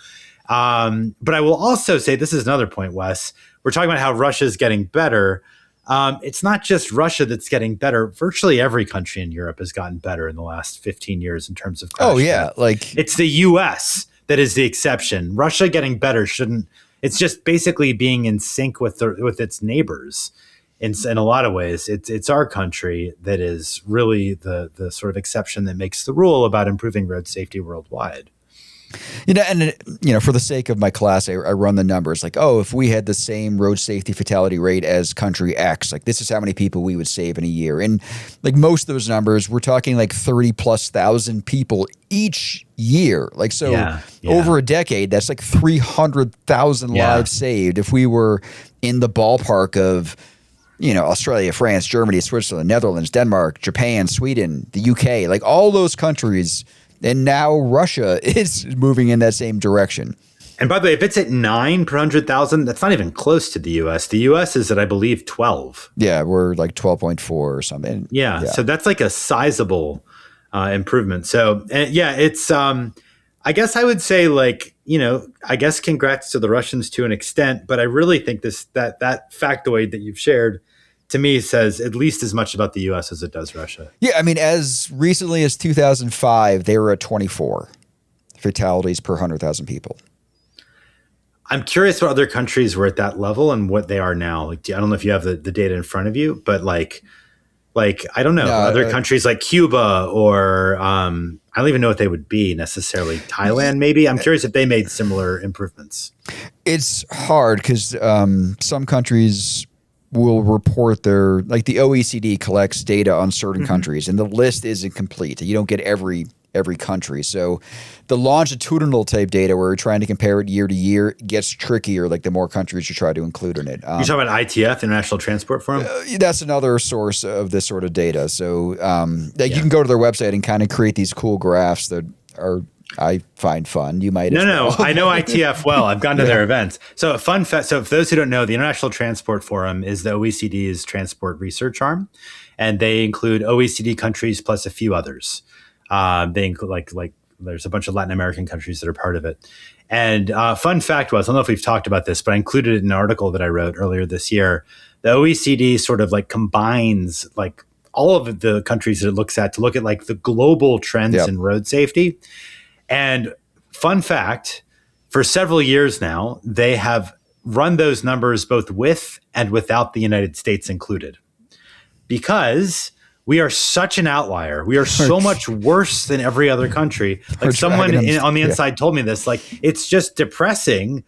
S1: But I will also say, this is another point, Wes. We're talking about how Russia is getting better. It's not just Russia that's getting better. Virtually every country in Europe has gotten better in the last 15 years in terms of crash death. Like it's the U.S. that is the exception. Russia getting better shouldn't. It's just basically being in sync with its neighbors. In a lot of ways, it's our country that is really the sort of exception that makes the rule about improving road safety worldwide.
S2: For the sake of my class, I run the numbers like, if we had the same road safety fatality rate as country X, like this is how many people we would save in a year. And like most of those numbers, we're talking like 30,000+ people each year. Like, so over a decade, that's like 300,000 lives saved. If we were in the ballpark of, Australia, France, Germany, Switzerland, Netherlands, Denmark, Japan, Sweden, the UK, like all those countries. And now Russia is moving in that same direction.
S1: And by the way, if it's at 9 per 100,000, that's not even close to the U.S. The U.S. is at, I believe, 12.
S2: Yeah, we're like 12.4 or something.
S1: Yeah, so that's like a sizable improvement. So, it's, I guess I would say I guess congrats to the Russians to an extent, but I really think that factoid that you've shared to me says at least as much about the U.S. as it does Russia.
S2: Yeah, I mean, as recently as 2005, they were at 24 fatalities per 100,000 people.
S1: I'm curious what other countries were at that level and what they are now. Like, I don't know if you have the data in front of you, but like I don't know, other countries like Cuba or I don't even know what they would be necessarily. Thailand, maybe. I'm curious if they made similar improvements.
S2: It's hard because some countries will report the OECD collects data on certain countries, and the list isn't complete. You don't get every country. So the longitudinal type data where we're trying to compare it year to year gets trickier, like the more countries you try to include in it.
S1: You're talking about ITF, International Transport Forum?
S2: That's another source of this sort of data. So you can go to their website and kind of create these cool graphs that I find fun. You might.
S1: No, I know ITF well. I've gone to their events. So fun fact. So for those who don't know, the International Transport Forum is the OECD's transport research arm, and they include OECD countries plus a few others. They include like there's a bunch of Latin American countries that are part of it. And fun fact was, I don't know if we've talked about this, but I included it in an article that I wrote earlier this year. The OECD sort of like combines like all of the countries that it looks at to look at like the global trends in road safety. And fun fact, for several years now, they have run those numbers both with and without the United States included, because we are such an outlier. We are so much worse than every other country. Like someone on the inside told me this, like it's just depressing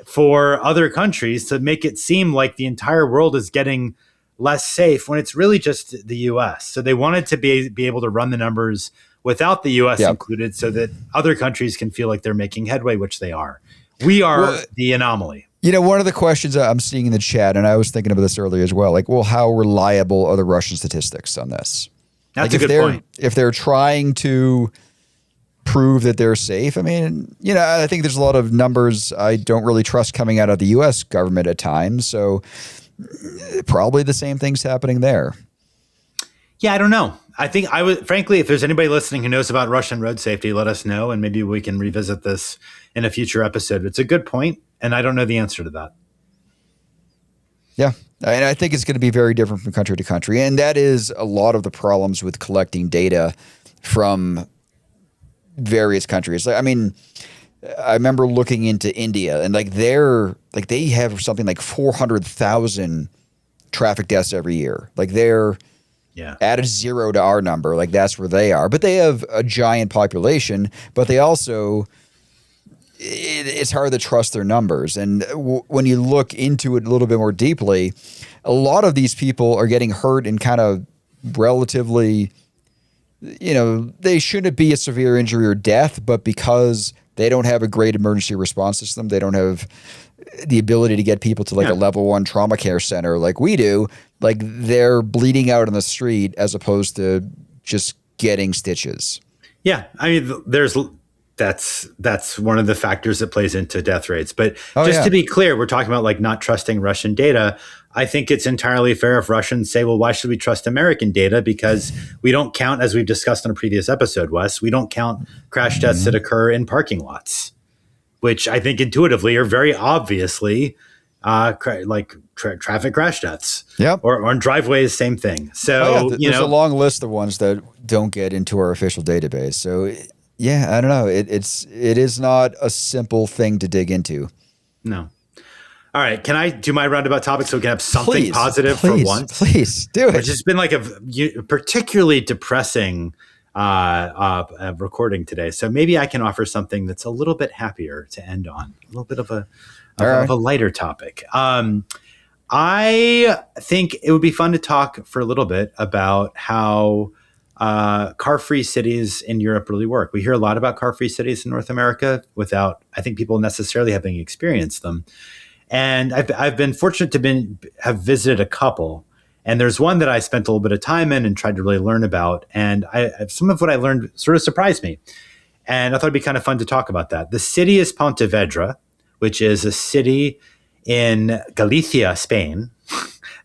S1: for other countries to make it seem like the entire world is getting less safe when it's really just the U.S. So they wanted to be able to run the numbers without the U.S. included so that other countries can feel like they're making headway, which they are. We are the anomaly.
S2: One of the questions I'm seeing in the chat, and I was thinking about this earlier as well, like, well, how reliable are the Russian statistics on this?
S1: That's a good point.
S2: If they're trying to prove that they're safe, I mean, I think there's a lot of numbers I don't really trust coming out of the U.S. government at times. So probably the same thing's happening there.
S1: Yeah, I don't know. I think frankly, if there's anybody listening who knows about Russian road safety, let us know, and maybe we can revisit this in a future episode. It's a good point, and I don't know the answer to that.
S2: Yeah, and I think it's going to be very different from country to country, and that is a lot of the problems with collecting data from various countries. I mean, I remember looking into India, and they have something like 400,000 traffic deaths every year. Like they're added 0 to our number. Like that's where they are. But they have a giant population, but they also, it's hard to trust their numbers. And when you look into it a little bit more deeply, a lot of these people are getting hurt in kind of relatively, they shouldn't be a severe injury or death, but because they don't have a great emergency response system, they don't have the ability to get people to like a level 1 trauma care center like we do, like they're bleeding out on the street as opposed to just getting stitches.
S1: Yeah. I mean, that's one of the factors that plays into death rates. But to be clear, we're talking about like not trusting Russian data. I think it's entirely fair if Russians say, well, why should we trust American data? Because we don't count, as we've discussed in a previous episode, Wes, we don't count crash deaths that occur in parking lots, which I think intuitively are very obviously traffic crash deaths.
S2: Yep.
S1: Or on driveways, same thing. So,
S2: there's a long list of ones that don't get into our official database. So, I don't know. It is not a simple thing to dig into.
S1: No. All right. Can I do my roundabout topic so we can have something positive for once?
S2: Please do it.
S1: It's just been like a particularly depressing recording today. So maybe I can offer something that's a little bit happier to end on, a little bit of a lighter topic. I think it would be fun to talk for a little bit about how car-free cities in Europe really work. We hear a lot about car-free cities in North America without, I think, people necessarily having experienced them. And I've been fortunate to have visited a couple. And there's one that I spent a little bit of time in and tried to really learn about. And some of what I learned sort of surprised me. And I thought it'd be kind of fun to talk about that. The city is Pontevedra, which is a city in Galicia, Spain.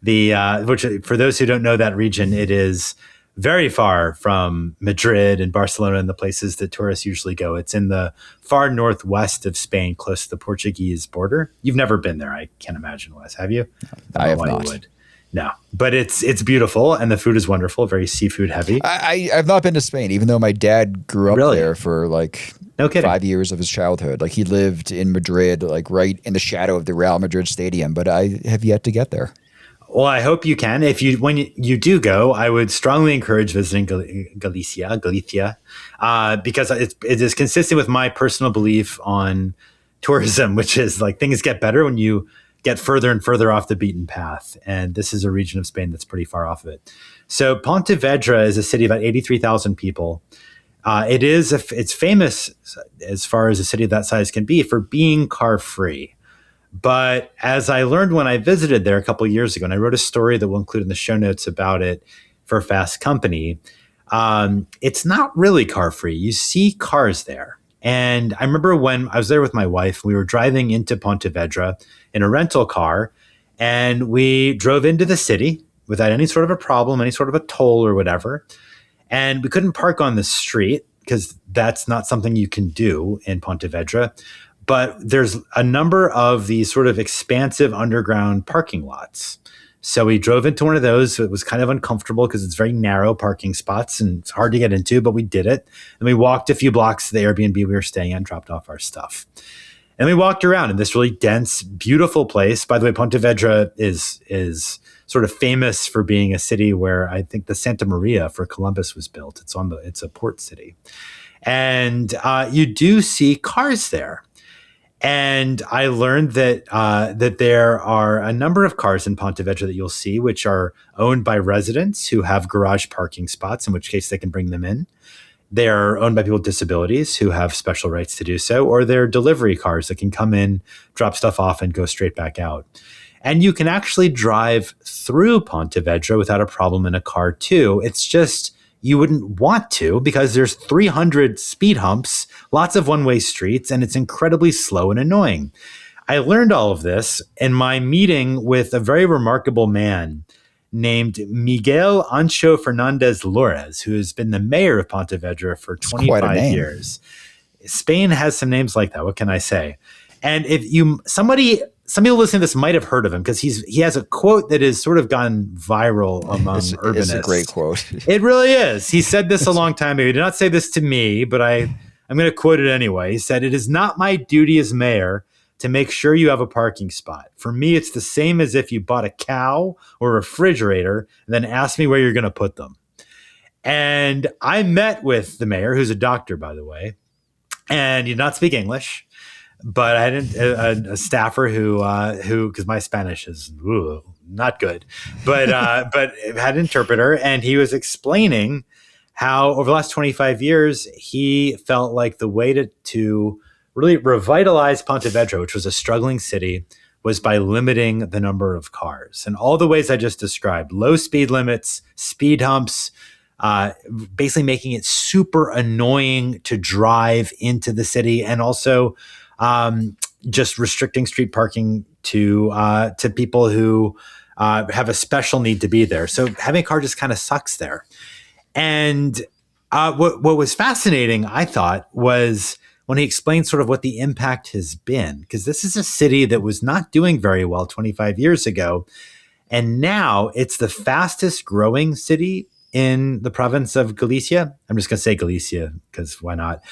S1: Which, for those who don't know that region, it is very far from Madrid and Barcelona and the places that tourists usually go. It's in the far northwest of Spain, close to the Portuguese border. You've never been there, I can't imagine, Wes. Have you?
S2: I have not.
S1: No, but it's beautiful and the food is wonderful, very seafood heavy.
S2: I've not been to Spain, even though my dad grew up there for like
S1: no kidding.
S2: 5 years of his childhood. Like he lived in Madrid, like right in the shadow of the Real Madrid stadium, but I have yet to get there.
S1: Well, I hope you can. When you do go, I would strongly encourage visiting Galicia, because it is consistent with my personal belief on tourism, which is like things get better when you get further and further off the beaten path. And this is a region of Spain that's pretty far off of it. So Pontevedra is a city of about 83,000 people. It's famous as far as a city of that size can be for being car free. But as I learned when I visited there a couple of years ago, and I wrote a story that we'll include in the show notes about it for Fast Company, it's not really car free. You see cars there. And I remember when I was there with my wife, we were driving into Pontevedra in a rental car, and we drove into the city without any sort of a problem, any sort of a toll or whatever. And we couldn't park on the street because that's not something you can do in Pontevedra. But there's a number of these sort of expansive underground parking lots. So we drove into one of those. It was kind of uncomfortable because it's very narrow parking spots and it's hard to get into, but we did it. And we walked a few blocks to the Airbnb we were staying at, dropped off our stuff. And we walked around in this really dense, beautiful place. By the way, Pontevedra is sort of famous for being a city where I think the Santa Maria for Columbus was built. It's a port city. And you do see cars there. And I learned that there are a number of cars in Pontevedra that you'll see, which are owned by residents who have garage parking spots, in which case they can bring them in. They are owned by people with disabilities who have special rights to do so, or they're delivery cars that can come in, drop stuff off, and go straight back out. And you can actually drive through Pontevedra without a problem in a car too. It's just you wouldn't want to because there's 300 speed humps, lots of one-way streets, and it's incredibly slow and annoying. I learned all of this in my meeting with a very remarkable man named Miguel Ancho Fernandez Lores, who has been the mayor of Pontevedra for 25 years. Spain has some names like that. What can I say? And if some people listening to this might have heard of him because he has a quote that has sort of gone viral among urbanists.
S2: It's a great quote.
S1: It really is. He said this a long time ago. He did not say this to me, but I I'm going to quote it anyway. He said, "It is not my duty as mayor to make sure you have a parking spot. For me, it's the same as if you bought a cow or a refrigerator and then asked me where you're going to put them." And I met with the mayor, who's a doctor, by the way, and he did not speak English. But I had a staffer who, because my Spanish is not good, but had an interpreter, and he was explaining how over the last 25 years he felt like the way to really revitalize Pontevedra, which was a struggling city, was by limiting the number of cars, and all the ways I just described: low speed limits, speed humps. Basically making it super annoying to drive into the city, and also just restricting street parking to people who have a special need to be there. So having a car just kind of sucks there. And what was fascinating, I thought, was when he explained sort of what the impact has been, because this is a city that was not doing very well 25 years ago. And now it's the fastest growing city in the province of Galicia. I'm just going to say Galicia because why not?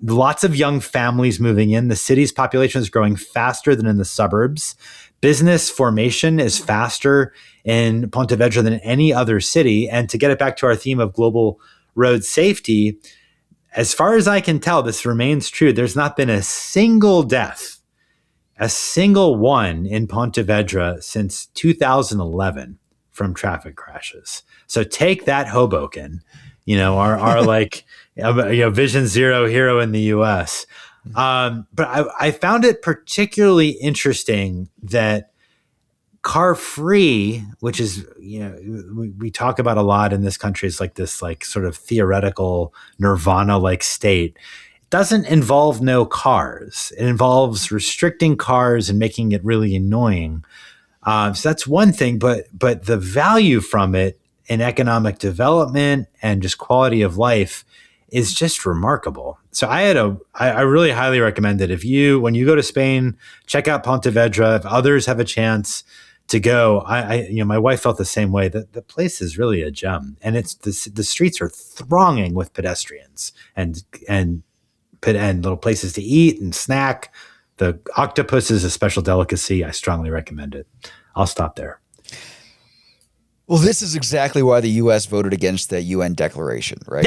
S1: Lots of young families moving in. The city's population is growing faster than in the suburbs. Business formation is faster in Pontevedra than any other city. And to get it back to our theme of global road safety, as far as I can tell, this remains true. There's not been a single death, a single one in Pontevedra since 2011 from traffic crashes. So take that, Hoboken, our like, Vision Zero hero in the US. But I found it particularly interesting that car free, which is, we talk about a lot in this country, is like this, like sort of theoretical nirvana like state. It doesn't involve no cars. It involves restricting cars and making it really annoying. So that's one thing, but the value from it in economic development and just quality of life is just remarkable. So I really highly recommend it. When you go to Spain, check out Pontevedra. If others have a chance to go, my wife felt the same way. That the place is really a gem, and it's the streets are thronging with pedestrians and little places to eat and snack. The octopus is a special delicacy. I strongly recommend it. I'll stop there.
S2: Well, this is exactly why the U.S. voted against the UN declaration, right?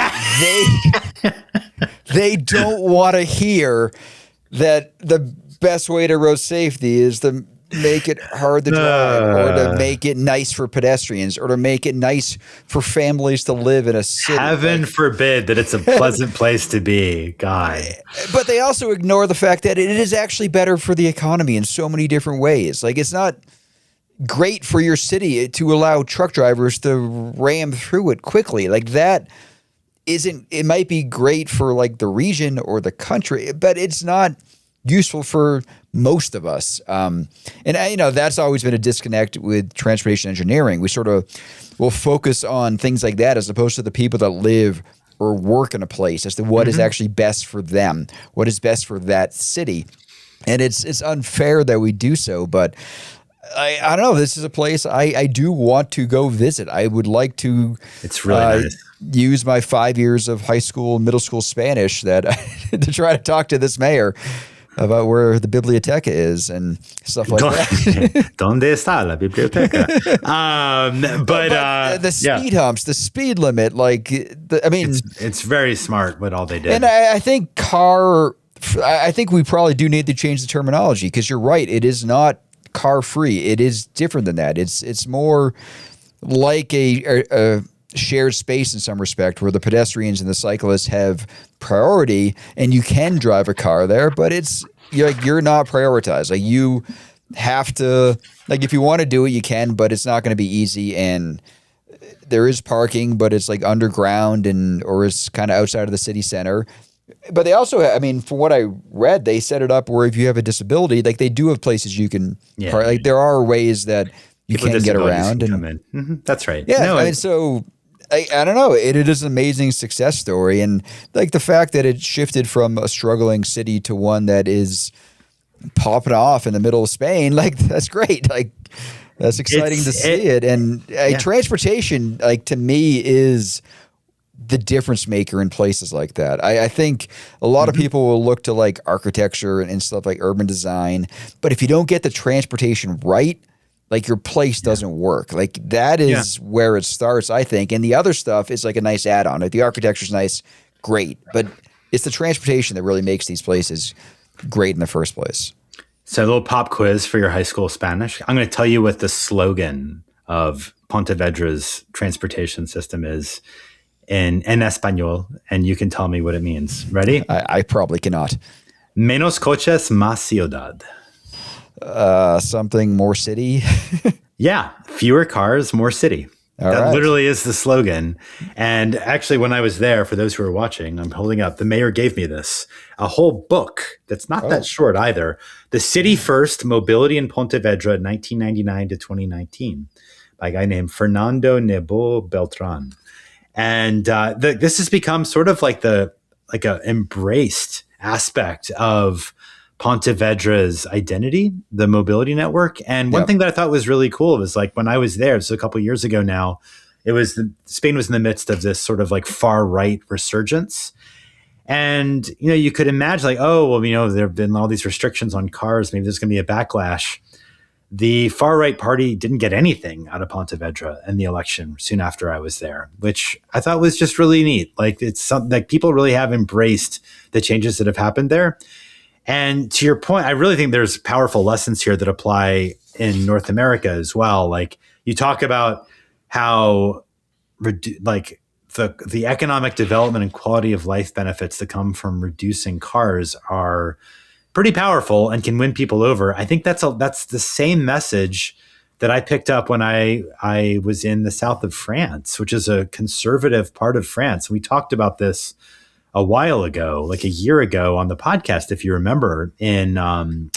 S2: They don't want to hear that the best way to road safety is to make it hard to drive, or to make it nice for pedestrians, or to make it nice for families to live in a city.
S1: Heaven forbid that it's a pleasant place to be, God.
S2: But they also ignore the fact that it is actually better for the economy in so many different ways. Like, it's not great for your city to allow truck drivers to ram through it quickly. Like, that isn't, it might be great for like the region or the country, but it's not useful for most of us. And that's always been a disconnect with transportation engineering. We sort of will focus on things like that as opposed to the people that live or work in a place, as to what is actually best for them, what is best for that city. And it's unfair that we do so, but I don't know. This is a place I do want to go visit. I would like to.
S1: It's really nice.
S2: Use my 5 years of high school, middle school Spanish to try to talk to this mayor about where the biblioteca is and stuff like that.
S1: ¿Dónde está la biblioteca?
S2: But the speed humps, the speed limit,
S1: it's very smart what all they did.
S2: And I think we probably do need to change the terminology, because you're right. It is not car free. It is different than that. It's more like a shared space in some respect, where the pedestrians and the cyclists have priority, and you can drive a car there, but you're not prioritized. Like, you have to, like, if you want to do it, you can, but it's not going to be easy. And there is parking, but it's like underground or it's kind of outside of the city center. But they also, from what I read, they set it up where if you have a disability, like, they do have places you can park. Like, there are ways that you can get around and
S1: come in. Mm-hmm. That's right.
S2: Yeah, so I don't know. It is an amazing success story, and like the fact that it shifted from a struggling city to one that is popping off in the middle of Spain, like, that's great. Like, that's exciting to see it. And transportation, like, to me, is the difference maker in places like that. I think a lot of people will look to like architecture and stuff like urban design, but if you don't get the transportation right, like your place doesn't work. Like that is where it starts, I think. And the other stuff is like a nice add-on. If the architecture's nice, great. But it's the transportation that really makes these places great in the first place.
S1: So a little pop quiz for your high school Spanish. I'm going to tell you what the slogan of Pontevedra's transportation system is in español, and you can tell me what it means. Ready?
S2: I probably cannot.
S1: Menos coches, más ciudad.
S2: Something more city.
S1: Yeah, fewer cars, more city. That literally is the slogan. And actually, when I was there, for those who are watching, I'm holding up, the mayor gave me this, a whole book that's not that short either. The City First Mobility in Pontevedra, 1999 to 2019, by a guy named Fernando Nebo Beltran. And this has become sort of like a embraced aspect of Pontevedra's identity, the mobility network. And one thing that I thought was really cool was like when I was there, so a couple of years ago now, Spain was in the midst of this sort of like far right resurgence. And, you could imagine like, oh, well, there have been all these restrictions on cars. Maybe there's going to be a backlash. The far right party didn't get anything out of Pontevedra in the election soon after I was there, which I thought was just really neat. Like it's something like people really have embraced the changes that have happened there. And to your point, I really think there's powerful lessons here that apply in North America as well. Like you talk about how the economic development and quality of life benefits that come from reducing cars are pretty powerful and can win people over. I think that's the same message that I picked up when I was in the south of France, which is a conservative part of France. We talked about this a while ago, like a year ago on the podcast, if you remember, in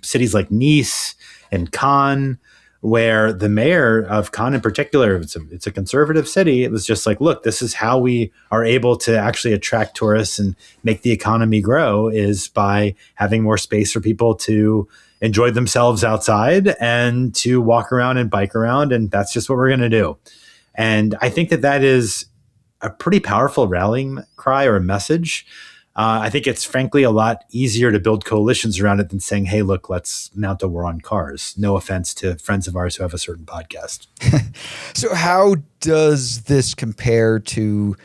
S1: cities like Nice and Cannes, where the mayor of Cannes in particular, it's a conservative city. It was just like, look, this is how we are able to actually attract tourists and make the economy grow is by having more space for people to enjoy themselves outside and to walk around and bike around. And that's just what we're going to do. And I think that is a pretty powerful rallying cry or a message. I think it's frankly a lot easier to build coalitions around it than saying, hey, look, let's mount a war on cars. No offense to friends of ours who have a certain podcast.
S2: So how does this compare to,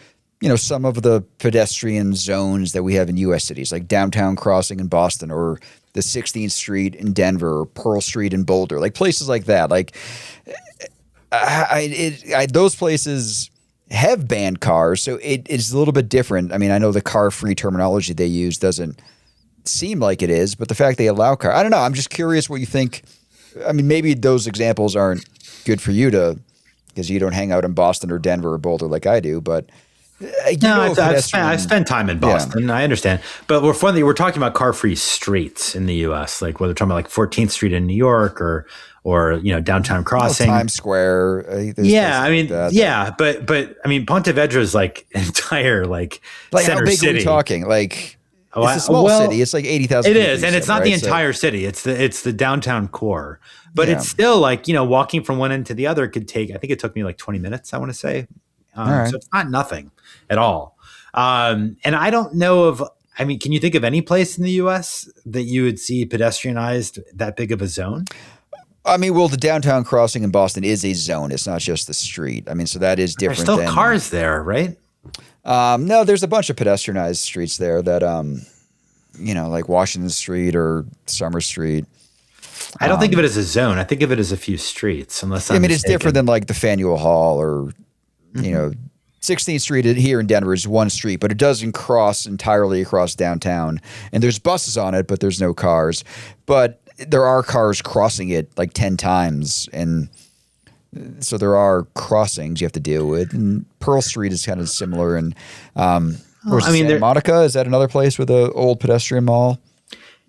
S2: some of the pedestrian zones that we have in U.S. cities, like Downtown Crossing in Boston or the 16th Street in Denver or Pearl Street in Boulder, like places like that? Like those places have banned cars, so it's a little bit different. I mean, I know the car-free terminology they use doesn't seem like it is, but the fact they allow car, I don't know. I'm just curious what you think. I mean, maybe those examples aren't good for you because you don't hang out in Boston or Denver or Boulder like I do, but
S1: I've spent time in Boston. Yeah. I understand. But we're talking about car-free streets in the U.S., like whether we're talking about like 14th Street in New York or Downtown Crossing,
S2: Times Square.
S1: But I mean, Pontevedra is like entire like center
S2: how big
S1: city.
S2: Are we talking? Like it's a small city. It's like 80,000.
S1: It is, and it's not the entire city. It's the downtown core. But it's still like walking from one end to the other could take. I think it took me like 20 minutes. I want to say. So it's not nothing at all. And I don't know of. I mean, can you think of any place in the U.S. that you would see pedestrianized that big of a zone?
S2: I mean, well, the Downtown Crossing in Boston is a zone. It's not just the street. I mean, so that is different.
S1: There's still cars there, right?
S2: No, there's a bunch of pedestrianized streets there that, like Washington Street or Summer Street.
S1: I don't think of it as a zone. I think of it as a few streets, unless I'm mistaken.
S2: It's different than like the Faneuil Hall or, 16th Street here in Denver is one street, but it doesn't cross entirely across downtown. And there's buses on it, but there's no cars. But there are cars crossing it like 10 times. And so there are crossings you have to deal with. And Pearl Street is kind of similar. And Santa Monica, is that another place with an old pedestrian mall?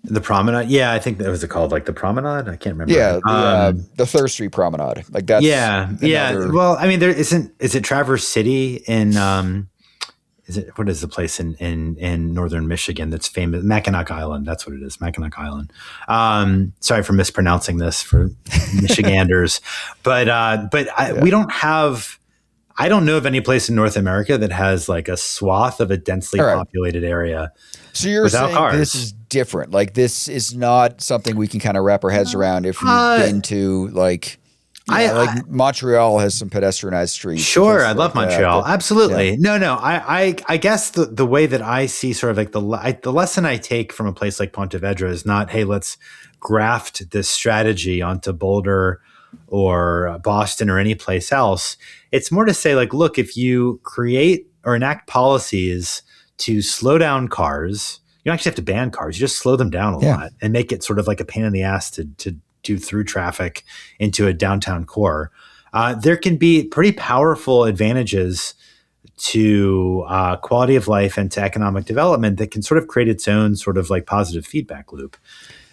S1: The Promenade? Yeah, I think that was called like the Promenade. I can't remember.
S2: Yeah, the Third Street Promenade. Like that's
S1: Well, I mean, is it Traverse City in what is the place in northern Michigan that's famous? Mackinac Island. That's what it is. Mackinac Island. Sorry for mispronouncing this for Michiganders, but we don't have. I don't know of any place in North America that has like a swath of a densely populated area.
S2: So you're saying cars. This is different. Like this is not something we can kind of wrap our heads around if we've been to like. Like Montreal has some pedestrianized streets.
S1: Sure, I love Montreal. But, absolutely. Yeah. No. I guess the way that I see sort of like the lesson I take from a place like Pontevedra is not, hey, let's graft this strategy onto Boulder or Boston or any place else. It's more to say like, look, if you create or enact policies to slow down cars, you don't actually have to ban cars. You just slow them down a lot and make it sort of like a pain in the ass to do through traffic into a downtown core. There can be pretty powerful advantages to quality of life and to economic development that can sort of create its own sort of like positive feedback loop.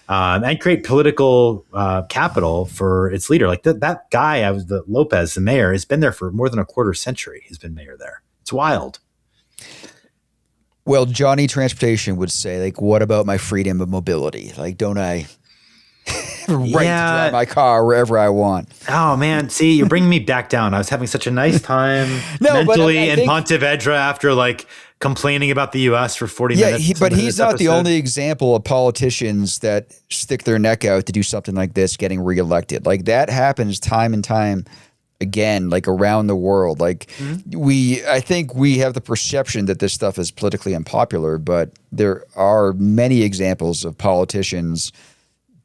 S1: And create political capital for its leader. Like that guy, Lopez, the mayor, has been there for more than a quarter century. He's been mayor there. It's wild.
S2: Well, Johnny Transportation would say, like, what about my freedom of mobility? Like, don't I have a right to drive my car wherever I want?
S1: Oh, man. See, you're bringing me back down. I was having such a nice time mentally in Pontevedra after like complaining about the U.S. for 40 minutes.
S2: But he's not the only example of politicians that stick their neck out to do something like this, getting reelected. Like that happens time and time again, like around the world. Like I think we have the perception that this stuff is politically unpopular, but there are many examples of politicians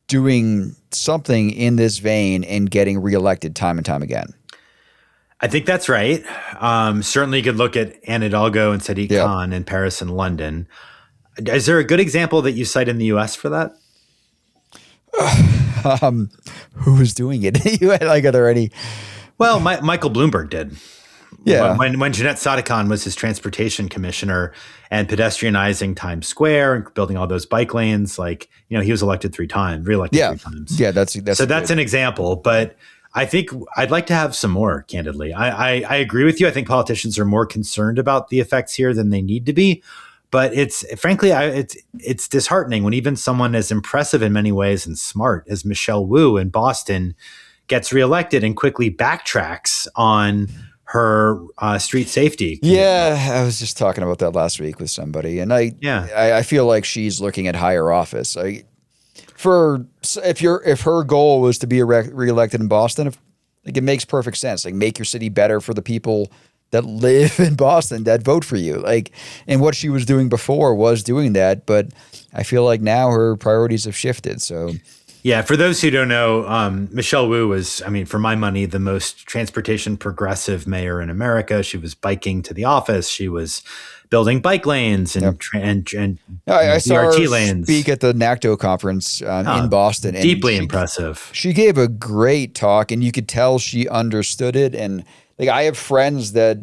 S2: doing something in this vein and getting reelected time and time again.
S1: I think that's right. Certainly you could look at Anne Hidalgo and Sadiq Khan in Paris and London. Is there a good example that you cite in the U.S. for that?
S2: Who was doing it? Like, are there any?
S1: Well, Michael Bloomberg did.
S2: Yeah.
S1: When Jeanette Sadeghian was his transportation commissioner and pedestrianizing Times Square and building all those bike lanes, like, he was reelected 3 times.
S2: Yeah, that's
S1: an example. But I think I'd like to have some more, candidly. I agree with you. I think politicians are more concerned about the effects here than they need to be. But it's disheartening when even someone as impressive in many ways and smart as Michelle Wu in Boston gets reelected and quickly backtracks on her street safety.
S2: Yeah, I was just talking about that last week with somebody, and I feel like she's looking at higher office. If her goal was to be reelected in Boston, it makes perfect sense. Like, make your city better for the people that live in Boston that vote for you. Like, and what she was doing before was doing that, but I feel like now her priorities have shifted. So.
S1: Yeah, for those who don't know, Michelle Wu was, for my money, the most transportation progressive mayor in America. She was biking to the office. She was building bike lanes and
S2: I saw her
S1: lanes.
S2: Speak at the NACTO conference in Boston. And
S1: deeply impressive.
S2: She gave a great talk, and you could tell she understood it. And like, I have friends that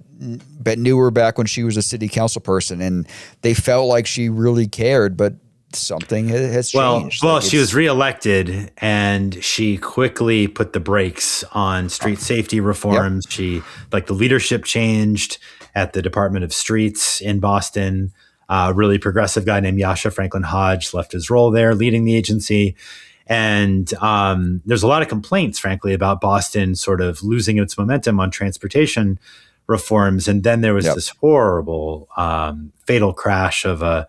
S2: knew her back when she was a city council person, and they felt like she really cared, but something has changed.
S1: Well, she was reelected and she quickly put the brakes on street safety reforms. Yep. The leadership changed at the Department of Streets in Boston. A really progressive guy named Yasha Franklin Hodge left his role there leading the agency. And there's a lot of complaints, frankly, about Boston sort of losing its momentum on transportation reforms. And then there was this horrible, fatal crash of a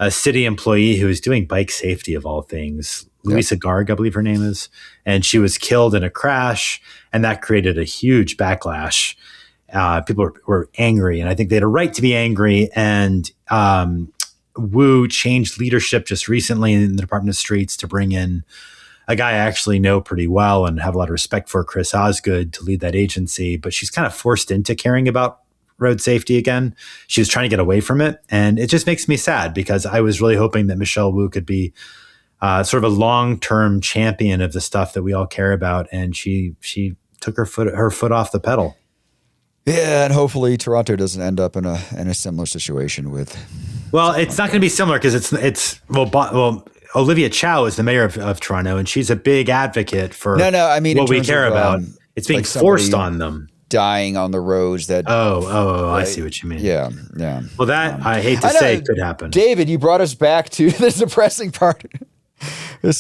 S1: city employee who was doing bike safety of all things, Louisa Garg, I believe her name is, and she was killed in a crash, and that created a huge backlash. People were angry, and I think they had a right to be angry. And Wu changed leadership just recently in the Department of Streets to bring in a guy I actually know pretty well and have a lot of respect for, Chris Osgood, to lead that agency. But she's kind of forced into caring about road safety again. She was trying to get away from it. And it just makes me sad because I was really hoping that Michelle Wu could be sort of a long-term champion of the stuff that we all care about. And she took her foot off the pedal.
S2: Yeah, and hopefully Toronto doesn't end up in a similar situation with.
S1: Well, it's not going to be similar because Olivia Chow is the mayor of Toronto, and she's a big advocate for what we care about. It's being forced on them.
S2: Dying on the roads that.
S1: I see what you mean.
S2: Yeah.
S1: Well, that I hate to say could happen.
S2: David, you brought us back to the depressing part.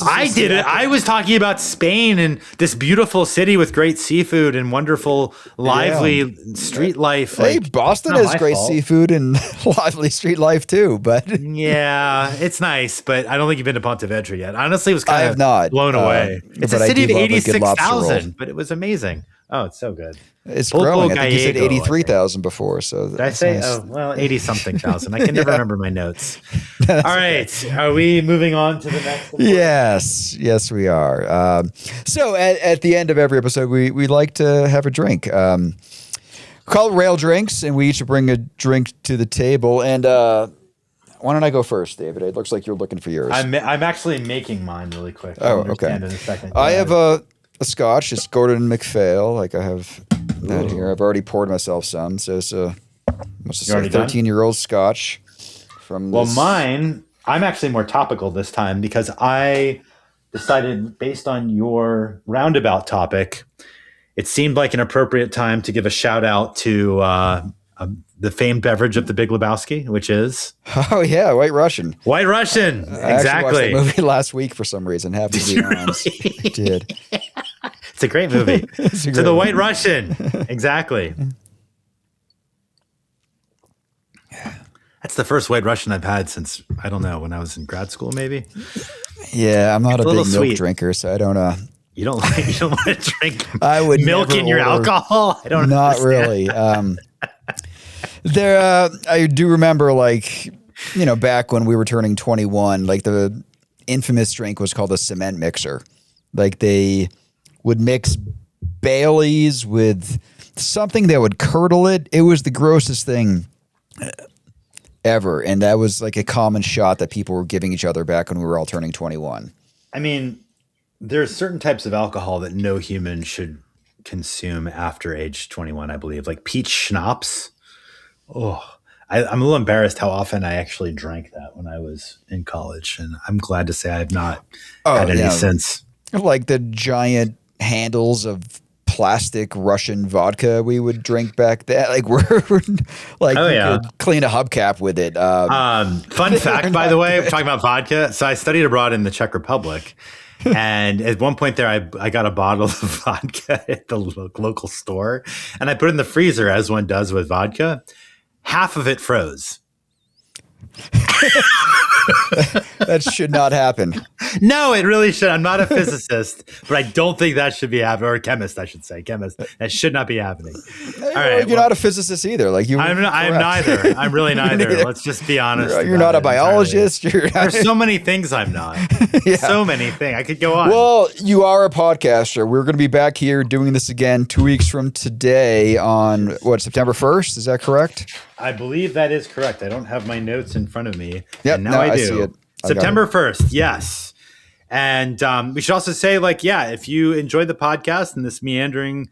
S1: I did it. I was talking about Spain and this beautiful city with great seafood and wonderful, lively street life.
S2: Hey, Boston has great seafood and lively street life too. But
S1: yeah, it's nice. But I don't think you've been to Pontevedra yet. Honestly, it was kind of blown away. It's a city of 86,000, but it was amazing. Oh, it's so good.
S2: It's growing. I think you said 83,000 before. So
S1: did I say? Nice. Oh, well, 80-something thousand. I can never remember my notes. All right. Are we moving on to the next one?
S2: Yes, we are. So at the end of every episode, we like to have a drink. Call it Rail Drinks, and we each bring a drink to the table. And why don't I go first, David? It looks like you're looking for yours.
S1: I'm actually making mine really quick.
S2: Oh, okay.
S1: In a second.
S2: I have a Scotch. It's Gordon MacPhail. Like I have that here. I've already poured myself some. So it's a 13-year-old Scotch.
S1: Well, mine, I'm actually more topical this time because I decided, based on your roundabout topic, it seemed like an appropriate time to give a shout out to the famed beverage of the Big Lebowski, which is
S2: White Russian.
S1: White Russian, exactly.
S2: I actually watched that movie last week for some reason. Happy to be honest, I did.
S1: It's a great movie. To the White Russian, exactly. That's the first White Russian I've had since, I don't know, when I was in grad school, maybe.
S2: Yeah, I'm not a big milk drinker, so I don't.
S1: You don't want to drink
S2: I would
S1: milk in your alcohol? I don't.
S2: Not
S1: understand.
S2: Really. I do remember, back when we were turning 21, like the infamous drink was called a cement mixer. Like they would mix Baileys with something that would curdle it. It was the grossest thing ever. And that was like a common shot that people were giving each other back when we were all turning 21.
S1: I mean, there's certain types of alcohol that no human should consume after age 21, I believe. Like peach schnapps. Oh, I'm a little embarrassed how often I actually drank that when I was in college. And I'm glad to say I've not had any since.
S2: Like the giant handles of plastic Russian vodka we would drink back then. Like we could clean a hubcap with it.
S1: Fun fact, by the way, talking about vodka. So I studied abroad in the Czech Republic. And at one point there, I got a bottle of vodka at the local store. And I put it in the freezer, as one does with vodka. Half of it froze.
S2: That should not happen.
S1: No, it really should. I'm not a physicist, but I don't think that should be happening. Or a chemist, I should say. Chemist. That should not be happening.
S2: All right. You're not a physicist either. Like I'm
S1: neither. I'm really neither. Let's just be honest.
S2: You're not a biologist.
S1: There's so many things I'm not. Yeah. So many things. I could go on.
S2: Well, you are a podcaster. We're going to be back here doing this again 2 weeks from today on September 1st. Is that correct?
S1: I believe that is correct. I don't have my notes in front of me.
S2: Yep,
S1: now I do.
S2: See it.
S1: September 1st, yes. And we should also say, if you enjoyed the podcast and this meandering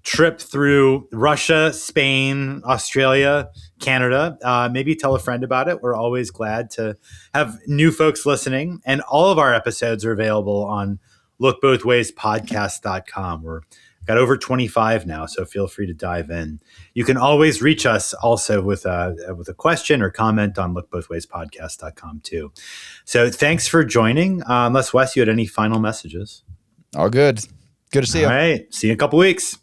S1: trip through Russia, Spain, Australia, Canada, maybe tell a friend about it. We're always glad to have new folks listening. And all of our episodes are available on lookbothwayspodcast.com. We're got over 25 now, so feel free to dive in. You can always reach us also with a question or comment on lookbothwayspodcast.com too. So thanks for joining. Unless, Wes, you had any final messages?
S2: All good. Good to see you.
S1: All right. See you in a couple weeks.